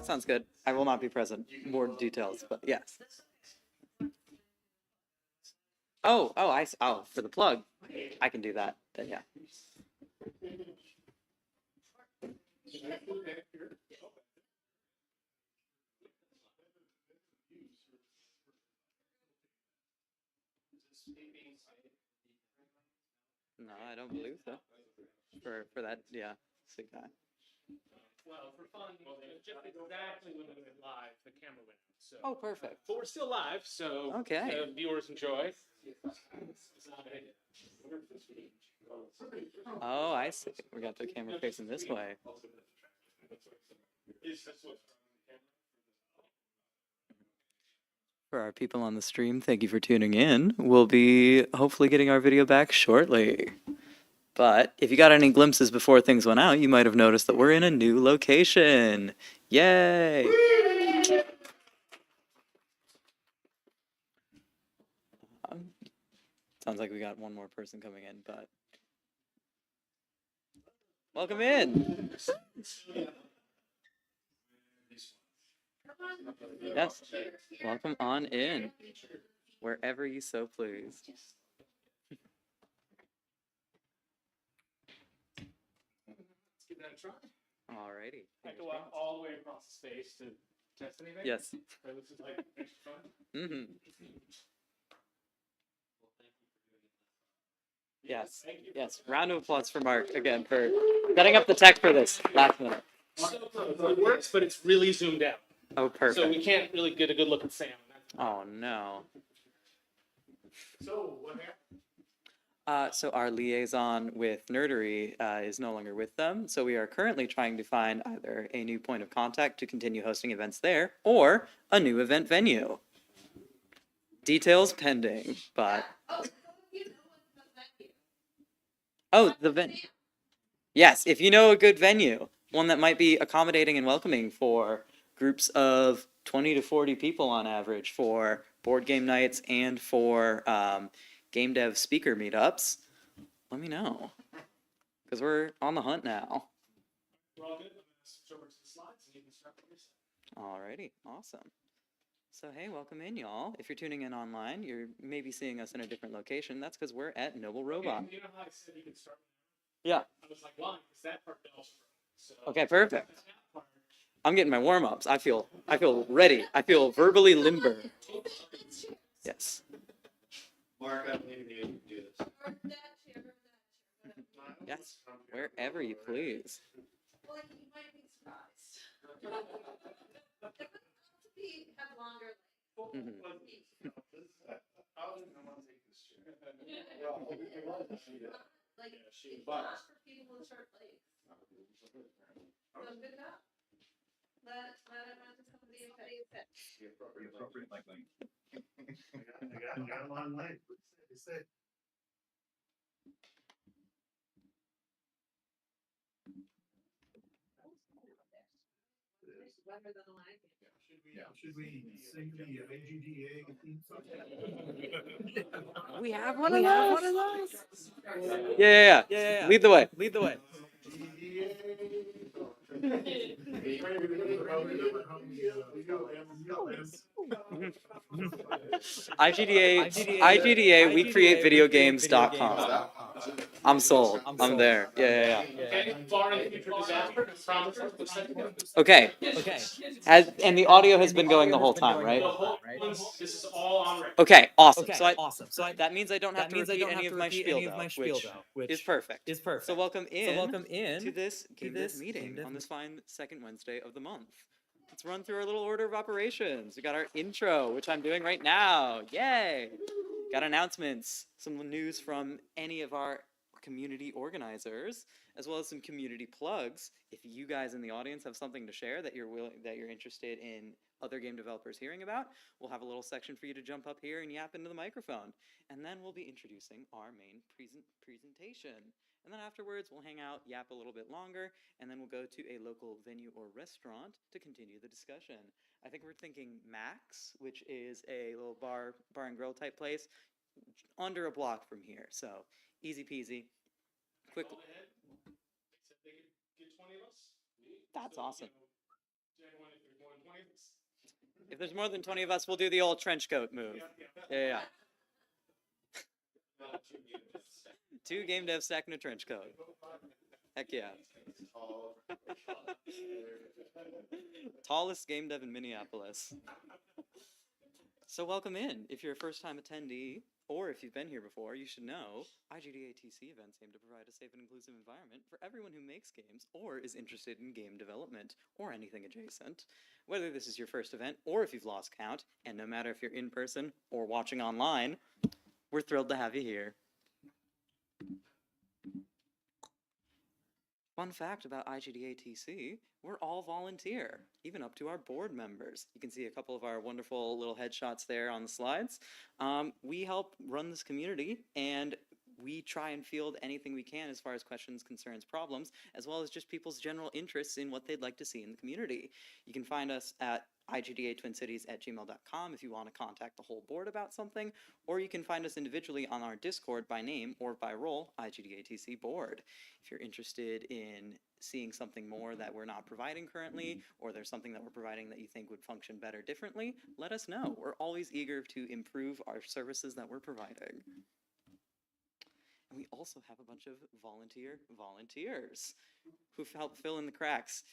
that sounds good. I will not be present. More details, but yes. Oh, for the plug, I can do that. Then yeah. No, I don't believe so. For that, yeah, sick guy. Well, for fun, just exactly when we went live, the camera went out. So, Oh, perfect. but we're still live, so Okay. viewers enjoy. Oh, I see. We got the camera facing this way. For our people on the stream, thank you for tuning in. We'll be hopefully getting our video back shortly. But if you got any glimpses before things went out, you might have noticed that we're in a new location. Yay! Sounds like we got one more person coming in, but welcome in. Yes, welcome on in, wherever you so please. Give that a try. Alrighty. I have to walk all the way across the space to test anything. Yes. Or this is like extra fun. Mm-hmm. Yes. Yes. Round of applause for Mark again for setting up the tech for this last minute. So it works, but it's really zoomed out. Oh, perfect. So we can't really get a good look at Sam. Oh no. So what happened? So our liaison with Nerdery is no longer with them. So we are currently trying to find either a new point of contact to continue hosting events there or a new event venue. Details pending, but. Oh, the venue. Yes, if you know a good venue, one that might be accommodating and welcoming for groups of 20 to 40 people on average for board game nights and for Gamedev speaker meetups, let me know. Because we're on the hunt now. We're all good. I'm going to switch over to the slides and you can start with yourself. Alrighty, awesome. So hey, welcome in, y'all. If you're tuning in online, you're maybe seeing us in a different location. That's because we're at Noble Robot. Okay, you know how I said you could start? Yeah. I was like, why? Because that part fell short. So Okay, perfect. I'm getting my warm-ups. I feel ready. I feel verbally limber. Yes. Mark, I believe you can do this. Yes, wherever you please. Well, you might be surprised. Have longer Mhm. like it's not for people with short legs. So good enough. Let it run to somebody fit. The appropriate like length. I got them on length. They said. Better than a leg. Should we sing the AGDA theme song? We have one of those. Yeah. Lead the way. IGDA, we create videogames.com. I'm sold. I'm there. Yeah. Okay, far in future disaster, promise us the second. Okay. And the audio has been going the whole time, right? The whole this is all on record. Okay, awesome. So that means I don't have to repeat any of my spiel, which is perfect. So welcome in to this Gamedev meeting on this fine second Wednesday of the month. Let's run through our little order of operations. We got our intro, which I'm doing right now. Yay! Got announcements, some news from any of our community organizers, as well as some community plugs. If you guys in the audience have something to share that you're interested in other game developers hearing about, we'll have a little section for you to jump up here and yap into the microphone. And then we'll be introducing our main presentation. And then afterwards, we'll hang out, yap a little bit longer, and then we'll go to a local venue or restaurant to continue the discussion. I think we're thinking Max, which is a little bar and grill type place, under a block from here. So easy peasy. Quick. Call ahead. They said they could get 20 of us. That's awesome. Everyone, if you're If there's more than 20 of us, we'll do the old trench coat move. Yeah. 2 game devs stacking a trench coat. Heck yeah. Tallest game dev in Minneapolis. So welcome in. If you're a first-time attendee, or if you've been here before, you should know IGDATC events aim to provide a safe and inclusive environment for everyone who makes games or is interested in game development or anything adjacent. Whether this is your first event or if you've lost count, and no matter if you're in person or watching online, we're thrilled to have you here. Fun fact about IGDATC, we're all volunteer, even up to our board members. You can see a couple of our wonderful little headshots there on the slides. We help run this community, and we try and field anything we can as far as questions, concerns, problems, as well as just people's general interests in what they'd like to see in the community. You can find us at igdatwincities@gmail.com if you want to contact the whole board about something, or you can find us individually on our Discord by name or by role, IGDATC board. If you're interested in seeing something more that we're not providing currently, or there's something that we're providing that you think would function better differently, let us know. We're always eager to improve our services that we're providing. And we also have a bunch of volunteers who've helped fill in the cracks.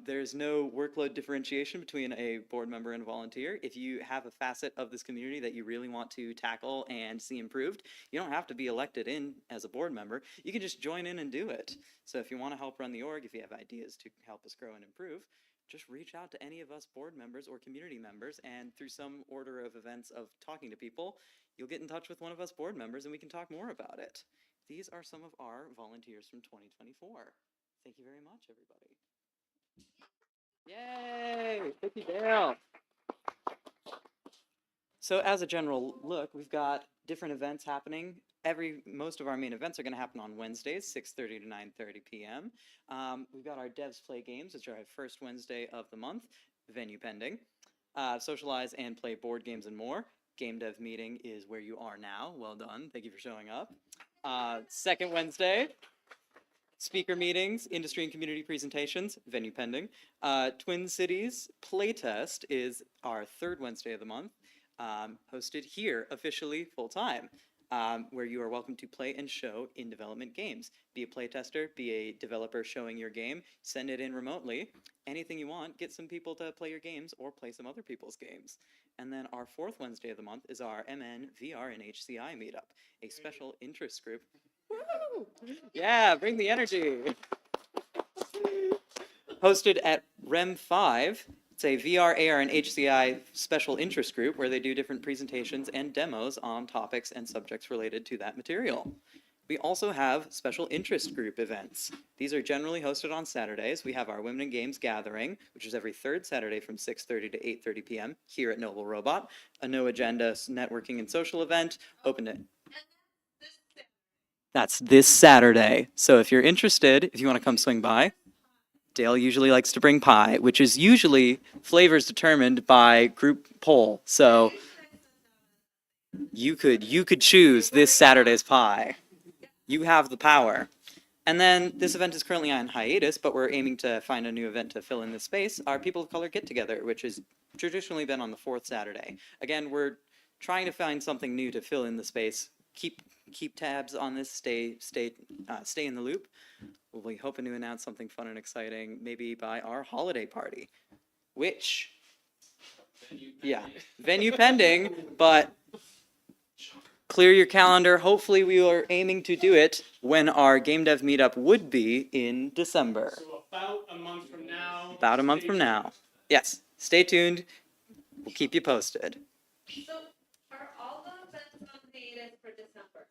There's no workload differentiation between a board member and a volunteer. If you have a facet of this community that you really want to tackle and see improved, you don't have to be elected in as a board member. You can just join in and do it. So if you want to help run the org, if you have ideas to help us grow and improve, just reach out to any of us board members or community members, and through some order of events of talking to people, you'll get in touch with one of us board members and we can talk more about it. These are some of our volunteers from 2024. Thank you very much, everybody. Yay! Thank you, Dale. So as a general look, we've got different events happening. Most of our main events are going to happen on Wednesdays, 6:30 to 9:30 p.m. We've got our Devs Play Games, which are our first Wednesday of the month, venue pending. Socialize and play board games and more. Game Dev meeting is where you are now. Well done. Thank you for showing up. Second Wednesday, speaker meetings, industry and community presentations, venue pending. Twin Cities Playtest is our third Wednesday of the month, hosted here officially full-time, where you are welcome to play and show in development games. Be a playtester, be a developer showing your game, send it in remotely, anything you want, get some people to play your games or play some other people's games. And then our fourth Wednesday of the month is our MN, VR, and HCI meetup, a special interest group. Woo! Yeah, bring the energy. Hosted at REM 5. It's a VR, AR, and HCI special interest group where they do different presentations and demos on topics and subjects related to that material. We also have special interest group events. These are generally hosted on Saturdays. We have our Women in Games Gathering, which is every third Saturday from 6:30 to 8:30 p.m. here at Noble Robot. A no-agenda networking and social event open to... That's this Saturday. So if you're interested, if you want to come swing by, Dale usually likes to bring pie, which is usually flavors determined by group poll. So you could choose this Saturday's pie. You have the power. And then this event is currently on hiatus, but we're aiming to find a new event to fill in this space. Our People of Color Get Together, which has traditionally been on the fourth Saturday. Again, we're trying to find something new to fill in the space. Keep tabs on this. Stay in the loop. We'll be hoping to announce something fun and exciting, maybe by our holiday party, which, venue pending, but clear your calendar. Hopefully we are aiming to do it when our Game Dev meetup would be in December. So about a month from now. About a month from now. Yes, stay tuned. We'll keep you posted. So are all the events on hiatus for December?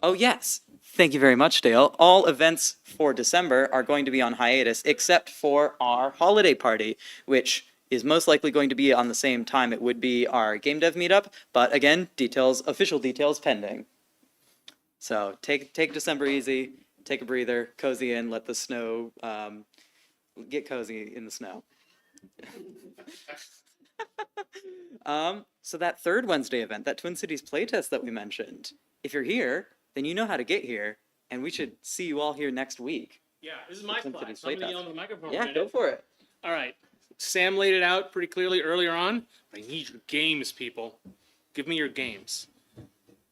Oh, yes. Thank you very much, Dale. All events for December are going to be on hiatus except for our holiday party, which is most likely going to be on the same time it would be our Game Dev meetup, but again, official details pending. So take December easy, take a breather, cozy in, let the snow, get cozy in the snow. So that third Wednesday event, that Twin Cities playtest that we mentioned, if you're here, then you know how to get here, and we should see you all here next week. Yeah, this is my Twin spot. Cities So I'm going to playtest. yell into the microphone. Yeah, go for it. All right. Sam laid it out pretty clearly earlier on. I need your games, people. Give me your games.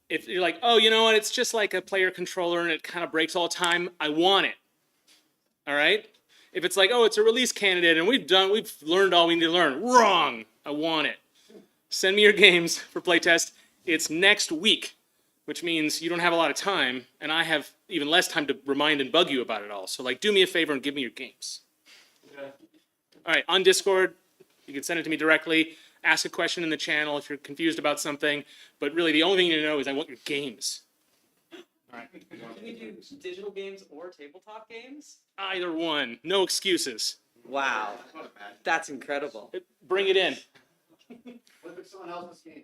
If you're like, oh, you know what? It's just like a player controller and it kind of breaks all the time. I want it. All right? If it's like, oh, it's a release candidate and we've learned all we need to learn. Wrong. I want it. Send me your games for playtest. It's next week, which means you don't have a lot of time, and I have even less time to remind and bug you about it all. So, like, do me a favor and give me your games. Okay. All right, on Discord, you can send it to me directly. Ask a question in the channel if you're confused about something. But really, the only thing you need to know is I want your games. All right. Can you do digital games or tabletop games? Either one. No excuses. Wow. That's incredible. Bring it in. What if it's someone else's game?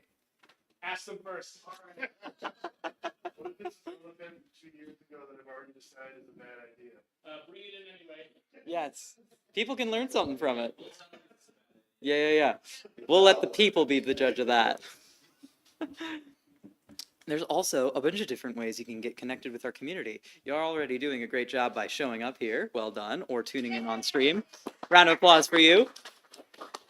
Ask them first. What if it's been 2 years ago that I've already decided is a bad idea? Bring it in anyway. Yeah, people can learn something from it. Yeah. We'll let the people be the judge of that. There's also a bunch of different ways you can get connected with our community. You're already doing a great job by showing up here, well done, or tuning in on stream. Round of applause for you.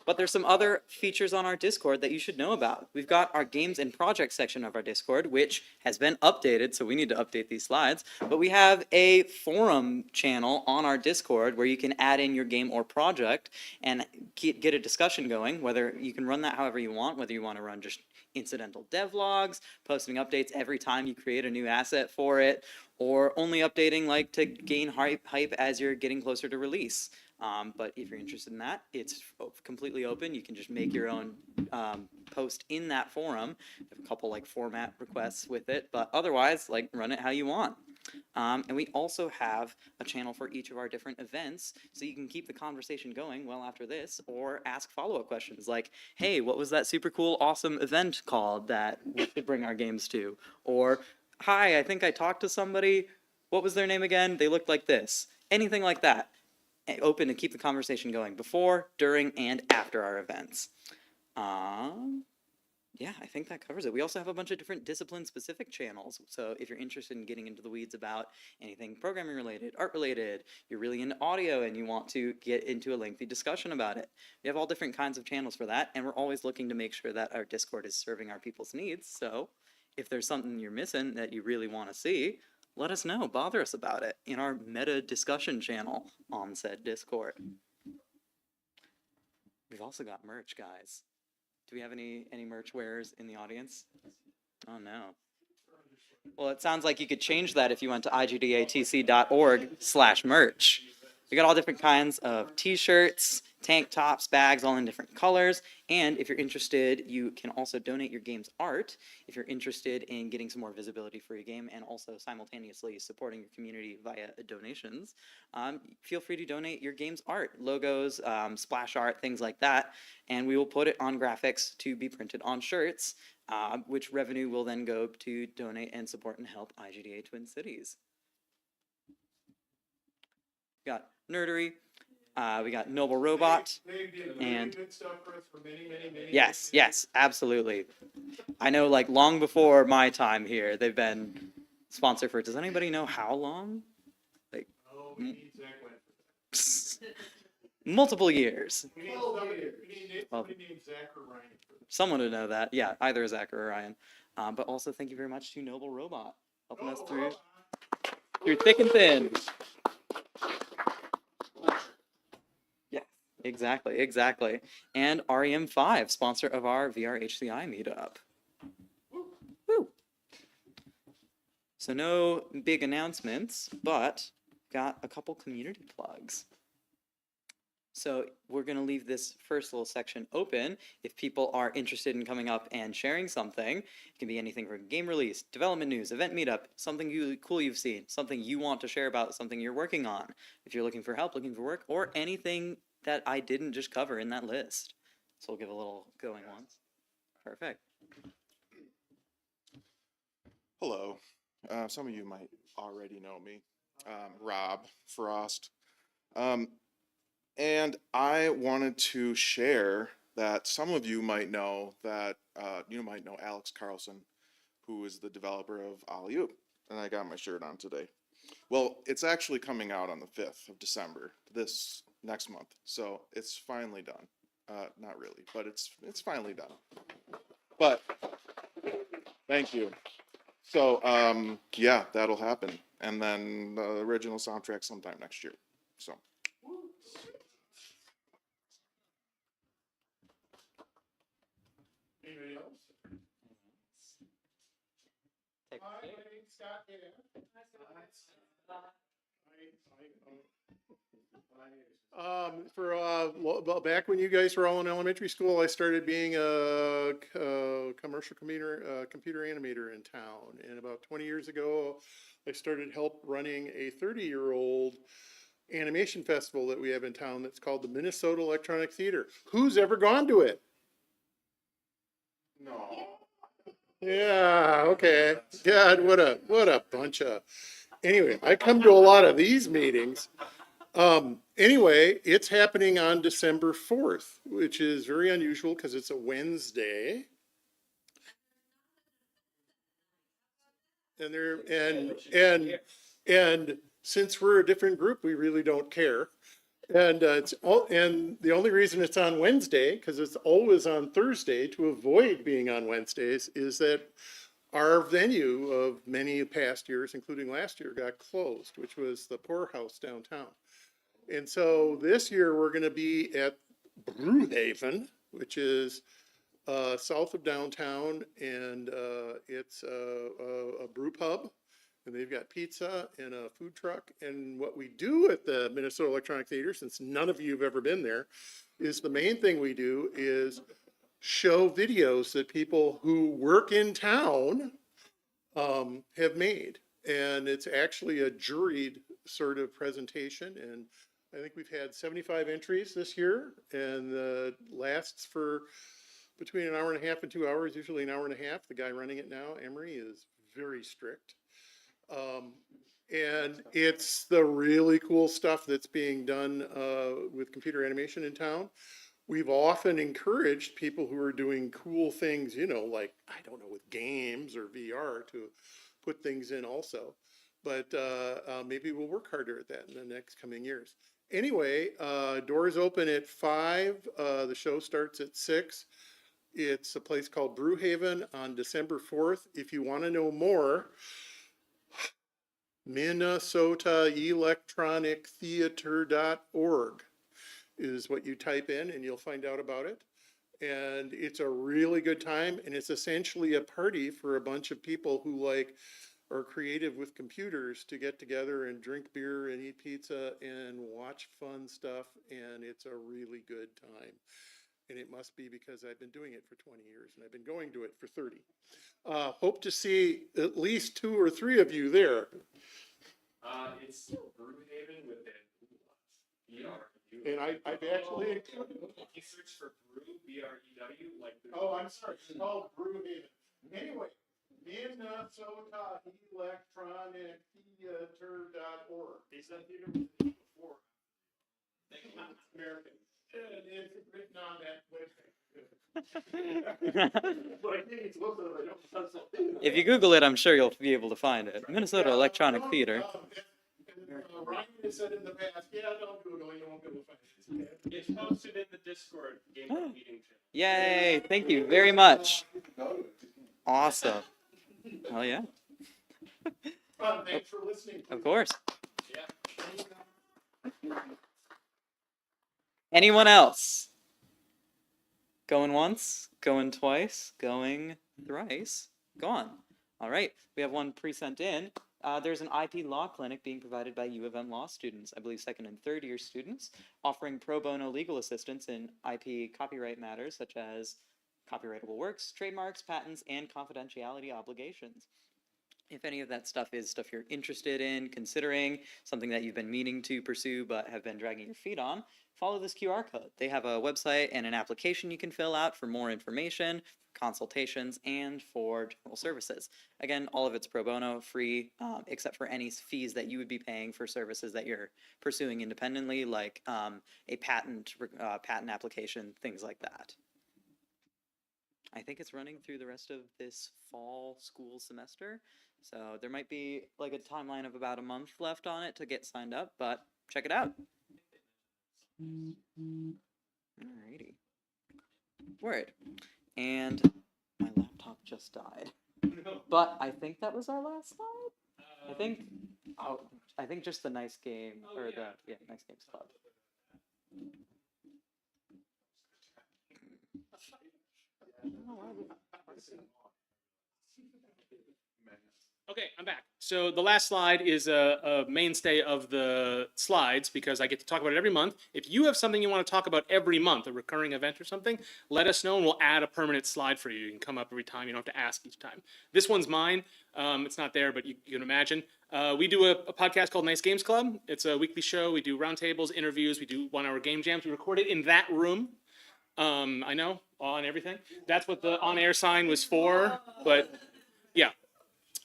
But there's some other features on our Discord that you should know about. We've got our games and projects section of our Discord, which has been updated, so we need to update these slides. But we have a forum channel on our Discord where you can add in your game or project and get a discussion going, whether you can run that however you want, whether you want to run just incidental devlogs, posting updates every time you create a new asset for it, or only updating like to gain hype as you're getting closer to release. But if you're interested in that, it's completely open. You can just make your own post in that forum. There's a couple like format requests with it, but otherwise, like run it how you want. And we also have a channel for each of our different events, so you can keep the conversation going well after this, or ask follow-up questions like, hey, what was that super cool, awesome event called that we should bring our games to? Or, hi, I think I talked to somebody. What was their name again? They looked like this. Anything like that. Open to keep the conversation going before, during, and after our events. Yeah, I think that covers it. We also have a bunch of different discipline-specific channels. So if you're interested in getting into the weeds about anything programming related, art related, you're really into audio and you want to get into a lengthy discussion about it. We have all different kinds of channels for that, and we're always looking to make sure that our Discord is serving our people's needs. So if there's something you're missing that you really want to see, let us know. Bother us about it in our meta discussion channel on said Discord. We've also got merch, guys. Do we have any merch wearers in the audience? Oh, no. Well, it sounds like you could change that if you went to igdatc.org/merch. We got all different kinds of t-shirts, tank tops, bags, all in different colors. And if you're interested, you can also donate your game's art if you're interested in getting some more visibility for your game and also simultaneously supporting your community via donations. Feel free to donate your game's art, logos, splash art, things like that. And we will put it on graphics to be printed on shirts, which revenue will then go to donate and support and help IGDA Twin Cities. We got Nerdery. We got Noble Robot. They did and good stuff for us for many yes, absolutely. I know, like, long before my time here, they've been sponsored for it. Does anybody know how long? Like, Oh, we need Zach Wentz for that. multiple years. We need somebody named Zach or Ryan for that. Someone would know that. Yeah, either Zach or Ryan. But also, thank you very much to Noble Robot, helping us through thick and thin. Yeah, exactly. And REM5, sponsor of our VRHCI meetup. Woo. So no big announcements, but got a couple community plugs. So we're going to leave this first little section open. If people are interested in coming up and sharing something, it can be anything from game release, development news, event meetup, something cool you've seen, something you want to share about, something you're working on. If you're looking for help, looking for work, or anything that I didn't just cover in that list. So we'll give a little going once. Perfect. Hello. Some of you might already know me. Rob Frost. And I wanted to share that some of you might know that you might know Alex Carlson, who is the developer of Alley Oop, and I got my shirt on today. Well, it's actually coming out on the 5th of December, this next month. So it's finally done. Not really, but it's finally done. But thank you. So yeah, that'll happen, and then the original soundtrack sometime next year. So. Anybody else? Take Hi, a my seat. name's Scott Gamedev. Well, back when you guys were all in elementary school, I started being a commercial computer animator in town. And about 20 years ago, I started running a 30-year-old animation festival that we have in town that's called the Minnesota Electronic Theater. Who's ever gone to it? No. Yeah, okay. God, what a bunch of. Anyway, I come to a lot of these meetings. Anyway, it's happening on December 4th, which is very unusual because it's a Wednesday. And since we're a different group, we really don't care. And and the only reason it's on Wednesday, because it's always on Thursday to avoid being on Wednesdays, is that our venue of many past years, including last year, got closed, which was the Poorhouse downtown. And so this year we're going to be at Brewhaven, which is south of downtown, and it's a brew pub, and they've got pizza and a food truck. And what we do at the Minnesota Electronic Theater, since none of you have ever been there, is the main thing we do is show videos that people who work in town have made. And it's actually a juried sort of presentation, and I think we've had 75 entries this year, and lasts for between an hour and a half and 2 hours, usually an hour and a half. The guy running it now, Emery, is very strict. And it's the really cool stuff that's being done with computer animation in town. We've often encouraged people who are doing cool things, you know, like, I don't know, with games or VR to put things in also. But maybe we'll work harder at that in the next coming years. Anyway, doors open at 5. The show starts at 6. It's a place called Brewhaven on December 4th. If you want to know more, MinnesotaElectronicTheater.org is what you type in, and you'll find out about it. And it's a really good time, and it's essentially a party for a bunch of people who are creative with computers to get together and drink beer and eat pizza and watch fun stuff, and it's a really good time. And it must be because I've been doing it for 20 years, and I've been going to it for 30. Hope to see at least 2 or 3 of you there. It's Brewhaven with the B-R-U. And I've actually included. If you search for Brew, B-R-E-W, like. Oh, I'm sorry, it's called Brewhaven. Anyway, MinnesotaElectronicTheater.org. They said theater was before. American. And it's written on that website. But I think it's most of them, I don't know. If you Google it, I'm sure you'll be able to find it. Minnesota Electronic Theater. Ryan has said in the past, yeah, don't Google, you won't be able to find it. It's posted in the Discord Gamedev meeting channel. Yay! Thank you very much. Awesome. Hell yeah. Thanks for listening. Of course. Yeah. Anyone else? Going once, going twice, going thrice. Go on. All right. We have one pre-sent in. There's an IP law clinic being provided by U of M law students, I believe second and third year students, offering pro bono legal assistance in IP copyright matters such as copyrightable works, trademarks, patents, and confidentiality obligations. If any of that stuff is stuff you're interested in, considering, something that you've been meaning to pursue but have been dragging your feet on, follow this QR code. They have a website and an application you can fill out for more information, consultations, and for general services. Again, all of it's pro bono, free, except for any fees that you would be paying for services that you're pursuing independently, like a patent application, things like that. I think it's running through the rest of this fall school semester, so there might be like a timeline of about a month left on it to get signed up, but check it out. Alrighty. Word. And my laptop just died. But I think that was our last slide. I think just the nice game nice games club. Okay, I'm back. So the last slide is a mainstay of the slides because I get to talk about it every month. If you have something you want to talk about every month, a recurring event or something, let us know and we'll add a permanent slide for you. You can come up every time. You don't have to ask each time. This one's mine. It's not there, but you can imagine. We do a podcast called Nice Games Club. It's a weekly show. We do roundtables, interviews. We do 1-hour game jams. We record it in that room. I know, on everything. That's what the on-air sign was for, but yeah.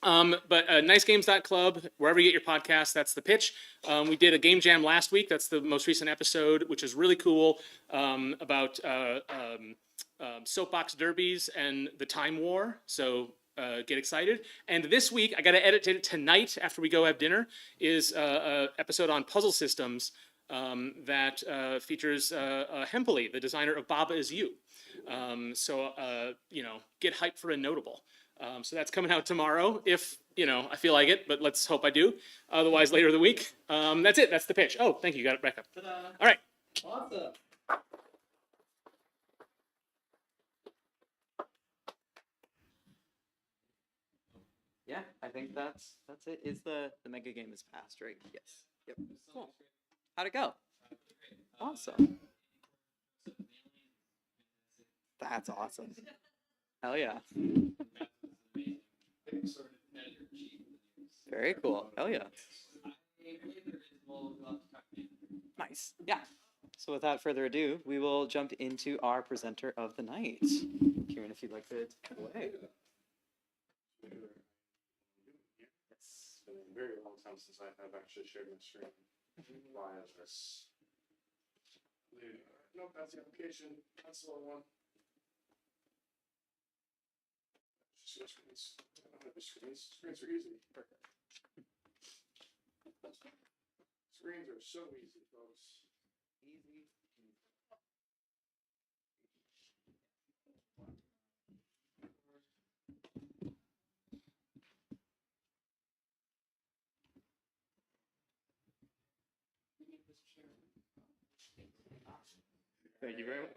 But nicegames.club, wherever you get your podcasts, that's the pitch. We did a game jam last week. That's the most recent episode, which is really cool, about soapbox derbies and the time war. So get excited. And this week, I got to edit it tonight after we go have dinner, is an episode on puzzle systems that features Hempeli, the designer of Baba Is You. Get hyped for a notable. So that's coming out tomorrow, if, I feel like it, but let's hope I do. Otherwise, later in the week. That's it. That's the pitch. Oh, thank you. Got it back up. Ta-da. All right. Awesome. Yeah, I think that's it. Is the mega game is passed, right? Yes. Yep. Cool. How'd it go? Awesome. That's awesome. Hell yeah. Very cool. Hell yeah. Nice. Yeah. So without further ado, we will jump into our presenter of the night. Kieran, if you'd like to take it away. It's been a very long time since I have actually shared my screen via this. Nope, that's the application. That's the one. Screens. I don't have screens. Screens are easy. Perfect. Screens are so easy, folks. Easy. Thank you very much.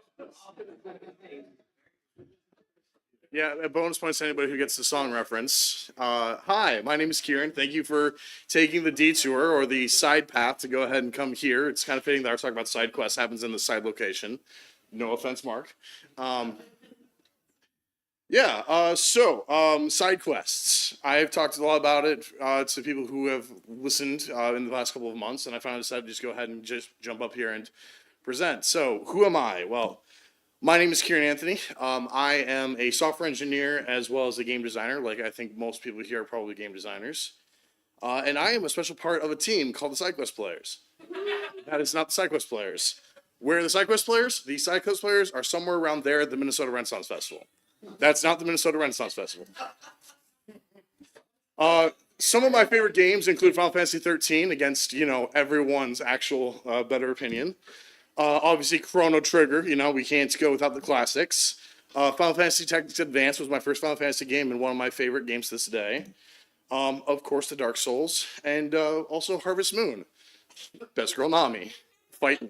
Yeah, bonus points to anybody who gets the song reference. Hi, my name is Kieran. Thank you for taking the detour or the side path to go ahead and come here. It's kind of fitting that our talk about side quests happens in the side location. No offense, Mark. Side quests. I've talked a lot about it to people who have listened in the last couple of months, and I finally decided to just go ahead and just jump up here and present. So, who am I? Well, my name is Kieran Anthony. I am a software engineer as well as a game designer. Like I think most people here are probably game designers. And I am a special part of a team called the SideQuest Players. That is not the SideQuest Players. Where are the SideQuest Players? The SideQuest Players are somewhere around there at the Minnesota Renaissance Festival. That's not the Minnesota Renaissance Festival. Some of my favorite games include Final Fantasy 13 against, everyone's actual better opinion. Obviously, Chrono Trigger, we can't go without the classics. Final Fantasy Tactics Advance was my first Final Fantasy game and one of my favorite games to this day. Of course, the Dark Souls, and also Harvest Moon. Best Girl Nami. Fighting.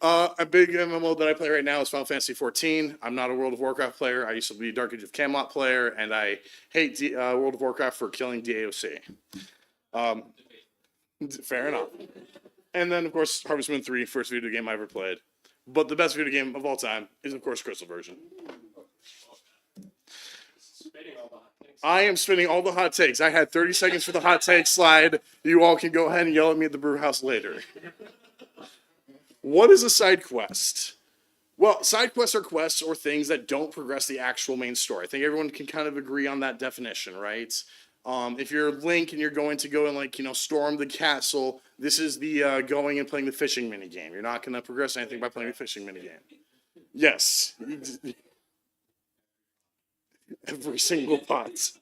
A big MMO that I play right now is Final Fantasy 14. I'm not a World of Warcraft player. I used to be a Dark Age of Camelot player, and I hate World of Warcraft for killing DAOC. Fair enough. And then, of course, Harvest Moon 3, first video game I ever played. But the best video game of all time is, of course, Crystal Version. I am spinning all the hot takes. I had 30 seconds for the hot take slide. You all can go ahead and yell at me at the brew house later. What is a side quest? Well, side quests are quests or things that don't progress the actual main story. I think everyone can kind of agree on that definition, right? If you're Link and you're going to go and storm the castle, this is the going and playing the fishing minigame. You're not going to progress anything by playing the fishing minigame. Yes. Every single pot.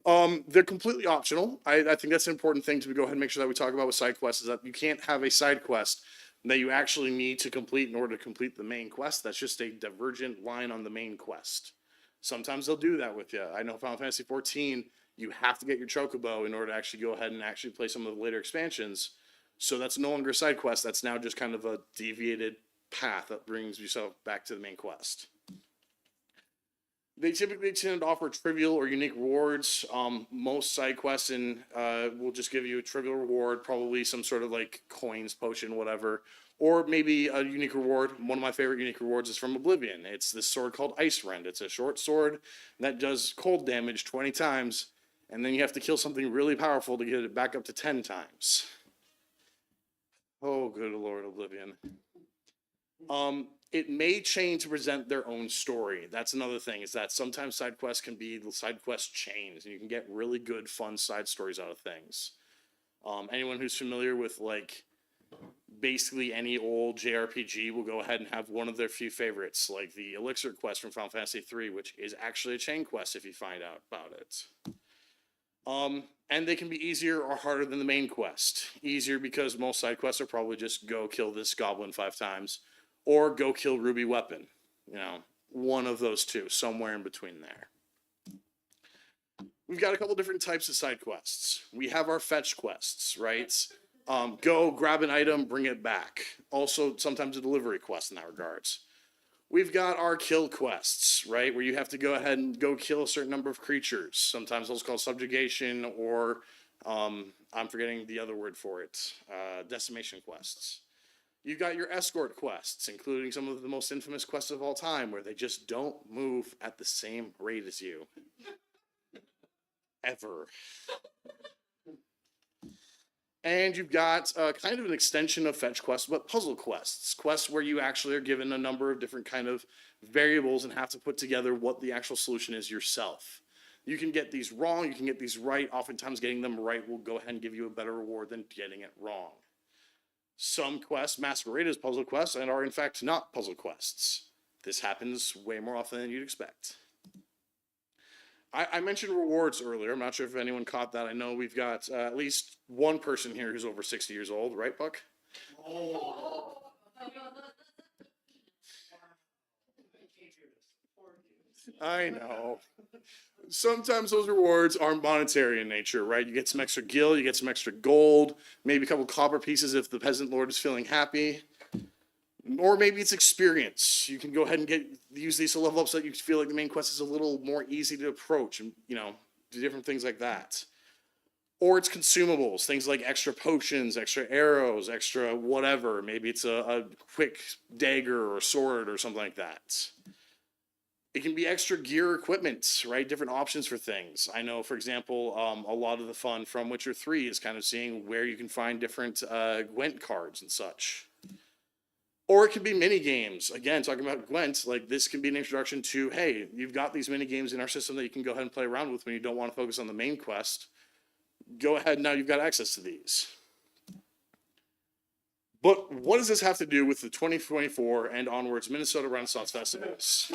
They're completely optional. I think that's an important thing to go ahead and make sure that we talk about with side quests, is that you can't have a side quest that you actually need to complete in order to complete the main quest. That's just a divergent line on the main quest. Sometimes they'll do that with you. I know Final Fantasy 14, you have to get your chocobo in order to actually go ahead and actually play some of the later expansions. So that's no longer a side quest. That's now just kind of a deviated path that brings yourself back to the main quest. They typically tend to offer trivial or unique rewards. Most side quests will just give you a trivial reward, probably some sort of like coins, potion, whatever, or maybe a unique reward. One of my favorite unique rewards is from Oblivion. It's this sword called Ice Rend. It's a short sword that does cold damage 20 times, and then you have to kill something really powerful to get it back up to 10 times. Oh, good Lord, Oblivion. It may change to present their own story. That's another thing, is that sometimes side quests can be side quest chains, and you can get really good, fun side stories out of things. Anyone who's familiar with like basically any old JRPG will go ahead and have one of their few favorites, like the Elixir quest from Final Fantasy 3, which is actually a chain quest if you find out about it. And they can be easier or harder than the main quest. Easier because most side quests are probably just go kill this goblin 5 times, or go kill Ruby Weapon. You know, one of those two, somewhere in between there. We've got a couple different types of side quests. We have our fetch quests, right? Go grab an item, bring it back. Also, sometimes a delivery quest in that regards. We've got our kill quests, right? Where you have to go ahead and go kill a certain number of creatures. Sometimes those called subjugation, or I'm forgetting the other word for it, decimation quests. You've got your escort quests, including some of the most infamous quests of all time, where they just don't move at the same rate as you. Ever. And you've got kind of an extension of fetch quests, but puzzle quests. Quests where you actually are given a number of different kind of variables and have to put together what the actual solution is yourself. You can get these wrong, you can get these right. Oftentimes getting them right will go ahead and give you a better reward than getting it wrong. Some quests masquerade as puzzle quests and are in fact not puzzle quests. This happens way more often than you'd expect. I mentioned rewards earlier. I'm not sure if anyone caught that. I know we've got at least one person here who's over 60 years old, right, Buck? Oh. I know. Sometimes those rewards are monetary in nature, right? You get some extra gil, you get some extra gold, maybe a couple copper pieces if the peasant lord is feeling happy. Or maybe it's experience. You can go ahead and use these to level up so that you feel like the main quest is a little more easy to approach, and do different things like that. Or it's consumables, things like extra potions, extra arrows, extra whatever. Maybe it's a quick dagger or sword or something like that. It can be extra gear or equipment, right? Different options for things. I know, for example, a lot of the fun from Witcher 3 is kind of seeing where you can find different Gwent cards and such. Or it could be mini games. Again, talking about Gwent, like this can be an introduction to, hey, you've got these mini games in our system that you can go ahead and play around with when you don't want to focus on the main quest. Go ahead, now you've got access to these. But what does this have to do with the 2024 and onwards Minnesota Renaissance Festivals?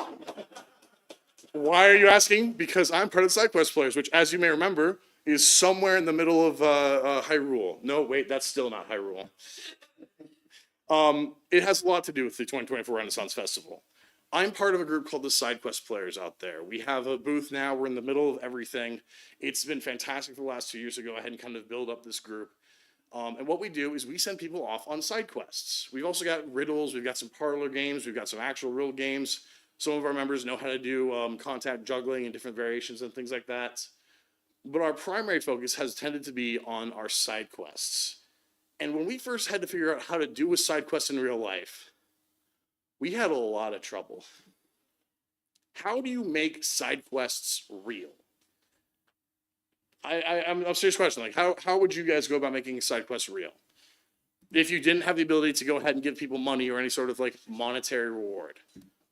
Why are you asking? Because I'm part of the SideQuest players, which, as you may remember, is somewhere in the middle of Hyrule. No, wait, that's still not Hyrule. It has a lot to do with the 2024 Renaissance Festival. I'm part of a group called the SideQuest Players out there. We have a booth now. We're in the middle of everything. It's been fantastic for the last 2 years to go ahead and kind of build up this group. And what we do is we send people off on side quests. We've also got riddles. We've got some parlor games. We've got some actual real games. Some of our members know how to do contact juggling and different variations and things like that. But our primary focus has tended to be on our side quests. And when we first had to figure out how to do a side quest in real life, we had a lot of trouble. How do you make side quests real? I'm a serious question. Like, how would you guys go about making a side quest real? If you didn't have the ability to go ahead and give people money or any sort of like monetary reward.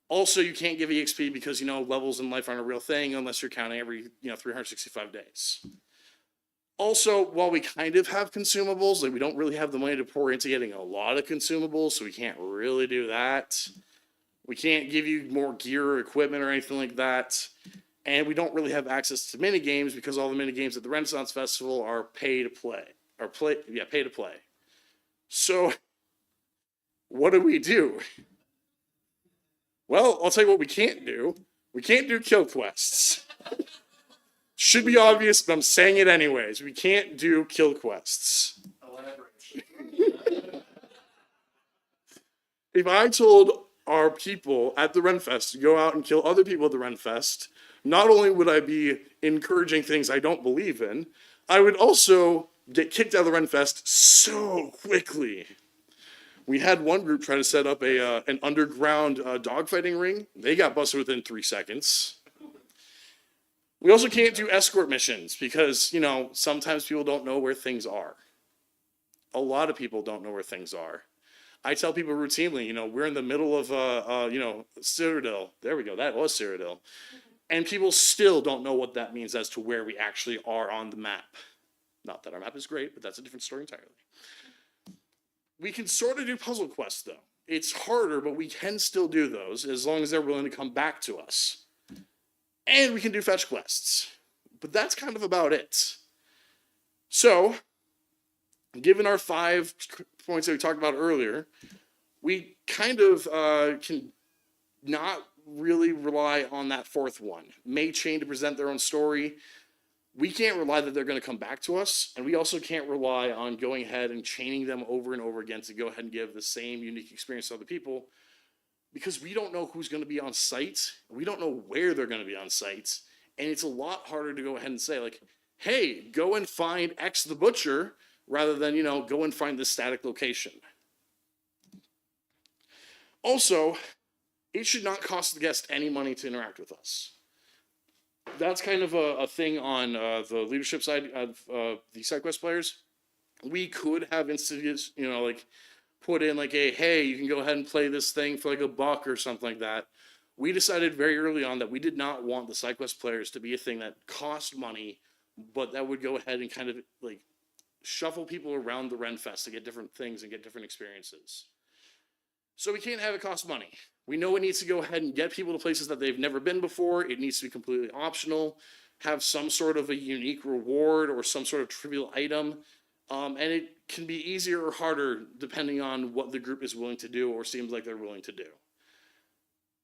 Also, you can't give EXP because, levels in life aren't a real thing unless you're counting every, 365 days. Also, while we kind of have consumables, like we don't really have the money to pour into getting a lot of consumables, so we can't really do that. We can't give you more gear or equipment or anything like that. And we don't really have access to mini games because all the mini games at the Renaissance Festival are pay to play. Pay to play. So what do? Well, I'll tell you what we can't do. We can't do kill quests. Should be obvious, but I'm saying it anyways. We can't do kill quests. If I told our people at the Renfest to go out and kill other people at the Renfest, not only would I be encouraging things I don't believe in, I would also get kicked out of the Renfest so quickly. We had one group try to set up an underground dogfighting ring. They got busted within 3 seconds. We also can't do escort missions because, sometimes people don't know where things are. A lot of people don't know where things are. I tell people routinely, we're in the middle of, Cyrodiil. There we go. That was Cyrodiil. And people still don't know what that means as to where we actually are on the map. Not that our map is great, but that's a different story entirely. We can sort of do puzzle quests, though. It's harder, but we can still do those as long as they're willing to come back to us. And we can do fetch quests. But that's kind of about it. So, given our 5 points that we talked about earlier, we kind of can not really rely on that 4th one. May chain to present their own story. We can't rely that they're going to come back to us, and we also can't rely on going ahead and chaining them over and over again to go ahead and give the same unique experience to other people, because we don't know who's going to be on site. We don't know where they're going to be on site, and it's a lot harder to go ahead and say, like, hey, go and find X the Butcher, rather than, go and find this static location. Also, it should not cost the guest any money to interact with us. That's kind of a thing on the leadership side of the side quest players. We could have instances, put in like hey, you can go ahead and play this thing for like $1 or something like that. We decided very early on that we did not want the side quest players to be a thing that cost money, but that would go ahead and kind of like shuffle people around the Renfest to get different things and get different experiences. So we can't have it cost money. We know it needs to go ahead and get people to places that they've never been before. It needs to be completely optional, have some sort of a unique reward or some sort of trivial item. And it can be easier or harder depending on what the group is willing to do or seems like they're willing to do.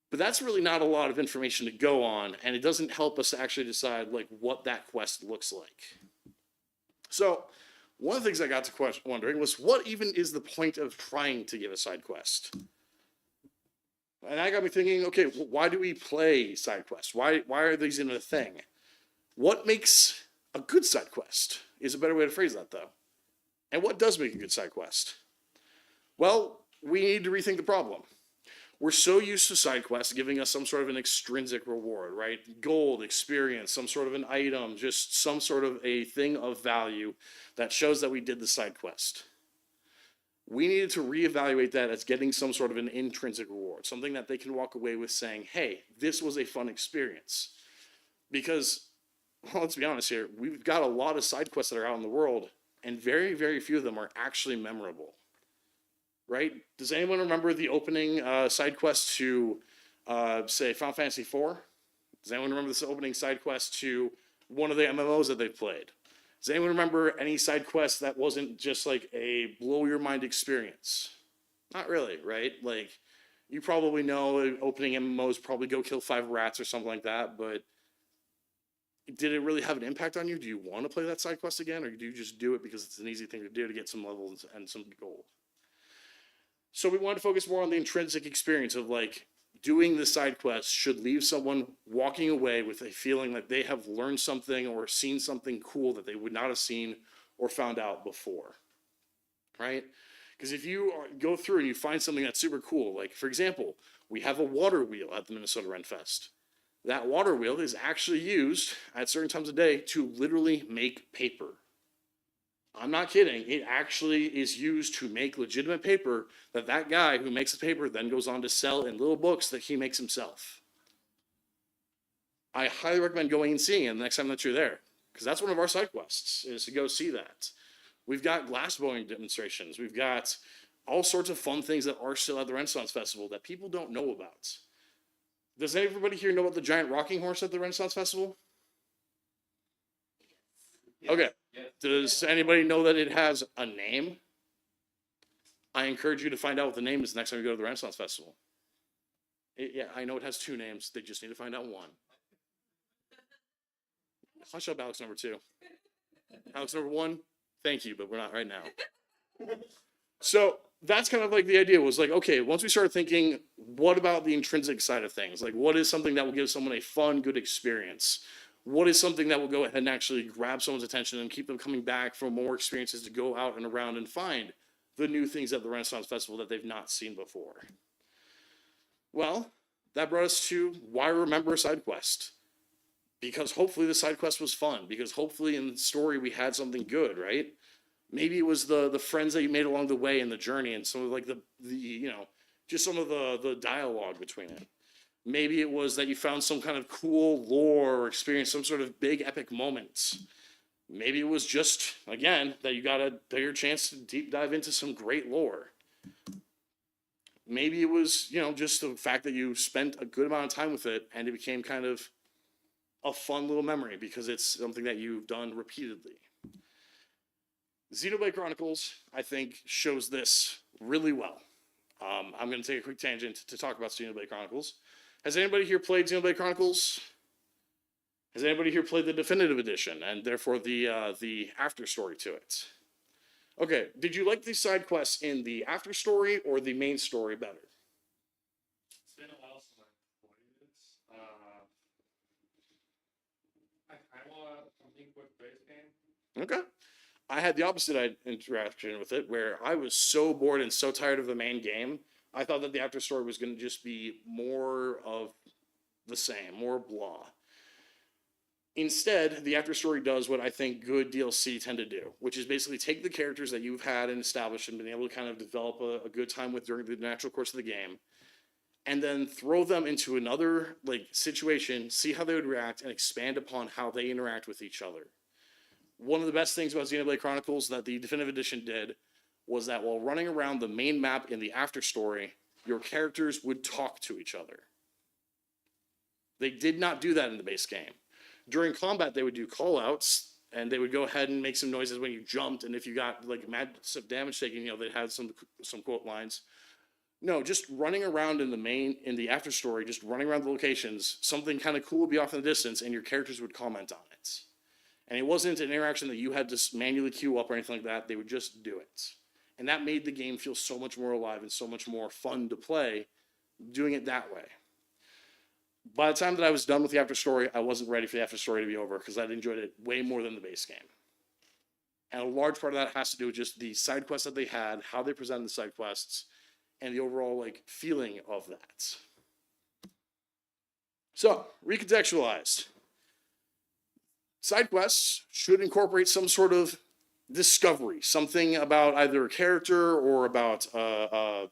But that's really not a lot of information to go on, and it doesn't help us actually decide like what that quest looks like. So one of the things I got to wondering was, what even is the point of trying to give a side quest? And that got me thinking, okay, well, why do we play side quests? Why are these even a thing? What makes a good side quest is a better way to phrase that, though. And what does make a good side quest? Well, we need to rethink the problem. We're so used to side quests giving us some sort of an extrinsic reward, right? Gold, experience, some sort of an item, just some sort of a thing of value that shows that we did the side quest. We needed to reevaluate that as getting some sort of an intrinsic reward, something that they can walk away with saying, hey, this was a fun experience. Because, well, let's be honest here, we've got a lot of side quests that are out in the world, and very, very few of them are actually memorable. Right? Does anyone remember the opening side quest to, say, Final Fantasy IV? Does anyone remember this opening side quest to one of the MMOs that they've played? Does anyone remember any side quest that wasn't just like a blow your mind experience? Not really, right? Like, you probably know opening MMOs probably go kill 5 rats or something like that, but did it really have an impact on you? Do you want to play that side quest again, or do you just do it because it's an easy thing to do to get some levels and some gold? So we wanted to focus more on the intrinsic experience of like doing the side quest should leave someone walking away with a feeling that they have learned something or seen something cool that they would not have seen or found out before, right? Because if you go through and you find something that's super cool, like for example, we have a water wheel at the Minnesota Renfest. That water wheel is actually used at certain times of day to literally make paper. I'm not kidding. It actually is used to make legitimate paper that guy who makes the paper then goes on to sell in little books that he makes himself. I highly recommend going and seeing it the next time that you're there, because that's one of our side quests, is to go see that. We've got glassblowing demonstrations. We've got all sorts of fun things that are still at the Renaissance Festival that people don't know about. Does everybody here know about the giant rocking horse at the Renaissance Festival? Okay. Does anybody know that it has a name? I encourage you to find out what the name is next time you go to the Renaissance Festival. Yeah, I know it has 2 names. They just need to find out one. Hush up, Alex number 2. Alex number 1, thank you, but we're not right now. So that's kind of like the idea was like, okay, once we started thinking, what about the intrinsic side of things? Like, what is something that will give someone a fun, good experience? What is something that will go ahead and actually grab someone's attention and keep them coming back for more experiences to go out and around and find the new things at the Renaissance Festival that they've not seen before? Well, that brought us to why remember a side quest? Because hopefully the side quest was fun, because hopefully in the story we had something good, right? Maybe it was the friends that you made along the way in the journey and some of like the just some of the dialogue between it. Maybe it was that you found some kind of cool lore or experienced some sort of big epic moments. Maybe it was just, again, that you got a bigger chance to deep dive into some great lore. Maybe it was, just the fact that you spent a good amount of time with it and it became kind of a fun little memory because it's something that you've done repeatedly. Xenoblade Chronicles, I think, shows this really well. I'm going to take a quick tangent to talk about Xenoblade Chronicles. Has anybody here played Xenoblade Chronicles? Has anybody here played the definitive edition and therefore the after story to it? Okay, did you like the side quests in the after story or the main story better? It's been a while since I played it. I kind of want something quick base game. Okay. I had the opposite interaction with it, where I was so bored and so tired of the main game, I thought that the after story was going to just be more of the same, more blah. Instead, the after story does what I think good DLC tend to do, which is basically take the characters that you've had and established and been able to kind of develop a good time with during the natural course of the game, and then throw them into another situation, see how they would react, and expand upon how they interact with each other. One of the best things about Xenoblade Chronicles that the Definitive Edition did was that while running around the main map in the after story, your characters would talk to each other. They did not do that in the base game. During combat, they would do call-outs, and they would go ahead and make some noises when you jumped, and if you got massive damage taken, they'd have some quote lines. No, just running around in the after story, just running around the locations, something kind of cool would be off in the distance, and your characters would comment on it. And it wasn't an interaction that you had to manually queue up or anything like that. They would just do it. And that made the game feel so much more alive and so much more fun to play doing it that way. By the time that I was done with the after story, I wasn't ready for the after story to be over because I'd enjoyed it way more than the base game. And a large part of that has to do with just the side quests that they had, how they presented the side quests, and the overall feeling of that. So, recontextualized. Side quests should incorporate some sort of discovery, something about either a character or about a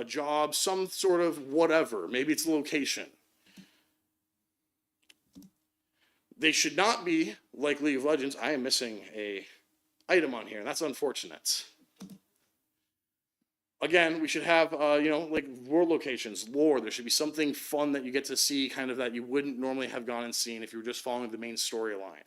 job, some sort of whatever. Maybe it's a location. They should not be like League of Legends. I am missing a item on here, and that's unfortunate. Again, we should have, world locations, lore. There should be something fun that you get to see kind of that you wouldn't normally have gone and seen if you were just following the main storyline.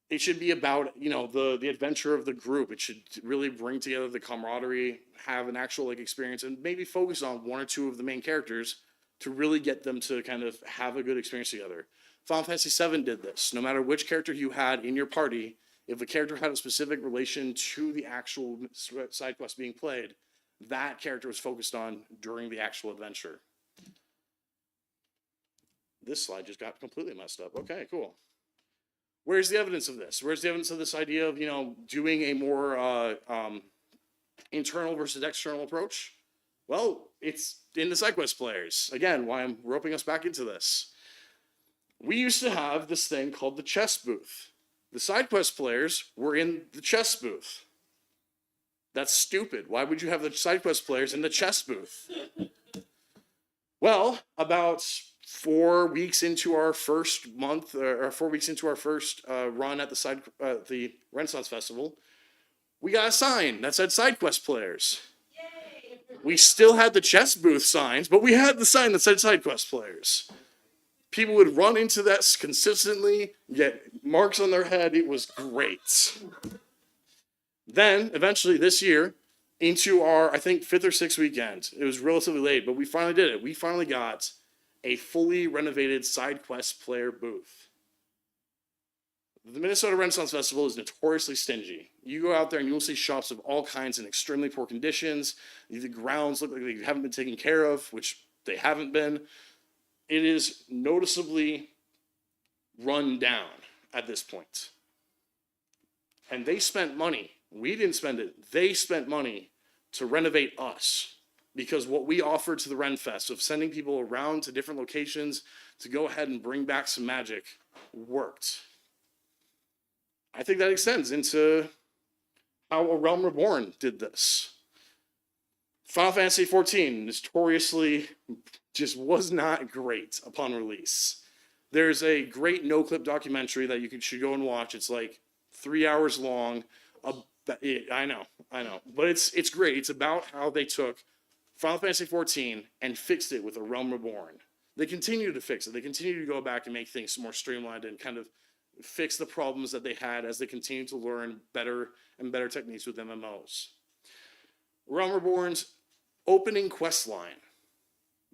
It should be about, the adventure of the group. It should really bring together the camaraderie, have an actual experience, and maybe focus on one or two of the main characters to really get them to kind of have a good experience together. Final Fantasy VII did this. No matter which character you had in your party, if a character had a specific relation to the actual side quest being played, that character was focused on during the actual adventure. This slide just got completely messed up. Okay, cool. Where's the evidence of this? Where's the evidence of this idea of, doing a more internal versus external approach? Well, it's in the side quest players. Again, why I'm roping us back into this. We used to have this thing called the chess booth. The side quest players were in the chess booth. That's stupid. Why would you have the side quest players in the chess booth? Well, about 4 weeks into our first month, or 4 weeks into our first run at the Renaissance Festival, we got a sign that said side quest players. Yay! We still had the chess booth signs, but we had the sign that said side quest players. People would run into that consistently, get marks on their head. It was great. Then, eventually this year, into our, I think, 5th or 6th weekend, it was relatively late, but we finally did it. We finally got a fully renovated side quest player booth. The Minnesota Renaissance Festival is notoriously stingy. You go out there and you will see shops of all kinds in extremely poor conditions. The grounds look like they haven't been taken care of, which they haven't been. It is noticeably run down at this point. And they spent money. We didn't spend it. They spent money to renovate us. Because what we offered to the Ren Fest of sending people around to different locations to go ahead and bring back some magic worked. I think that extends into how A Realm Reborn did this. Final Fantasy XIV notoriously just was not great upon release. There's a great no-clip documentary that you should go and watch. It's like 3 hours long. I know. But it's great. It's about how they took Final Fantasy XIV and fixed it with A Realm Reborn. They continue to fix it. They continue to go back and make things more streamlined and kind of fix the problems that they had as they continue to learn better and better techniques with MMOs. Realm Reborn's opening quest line.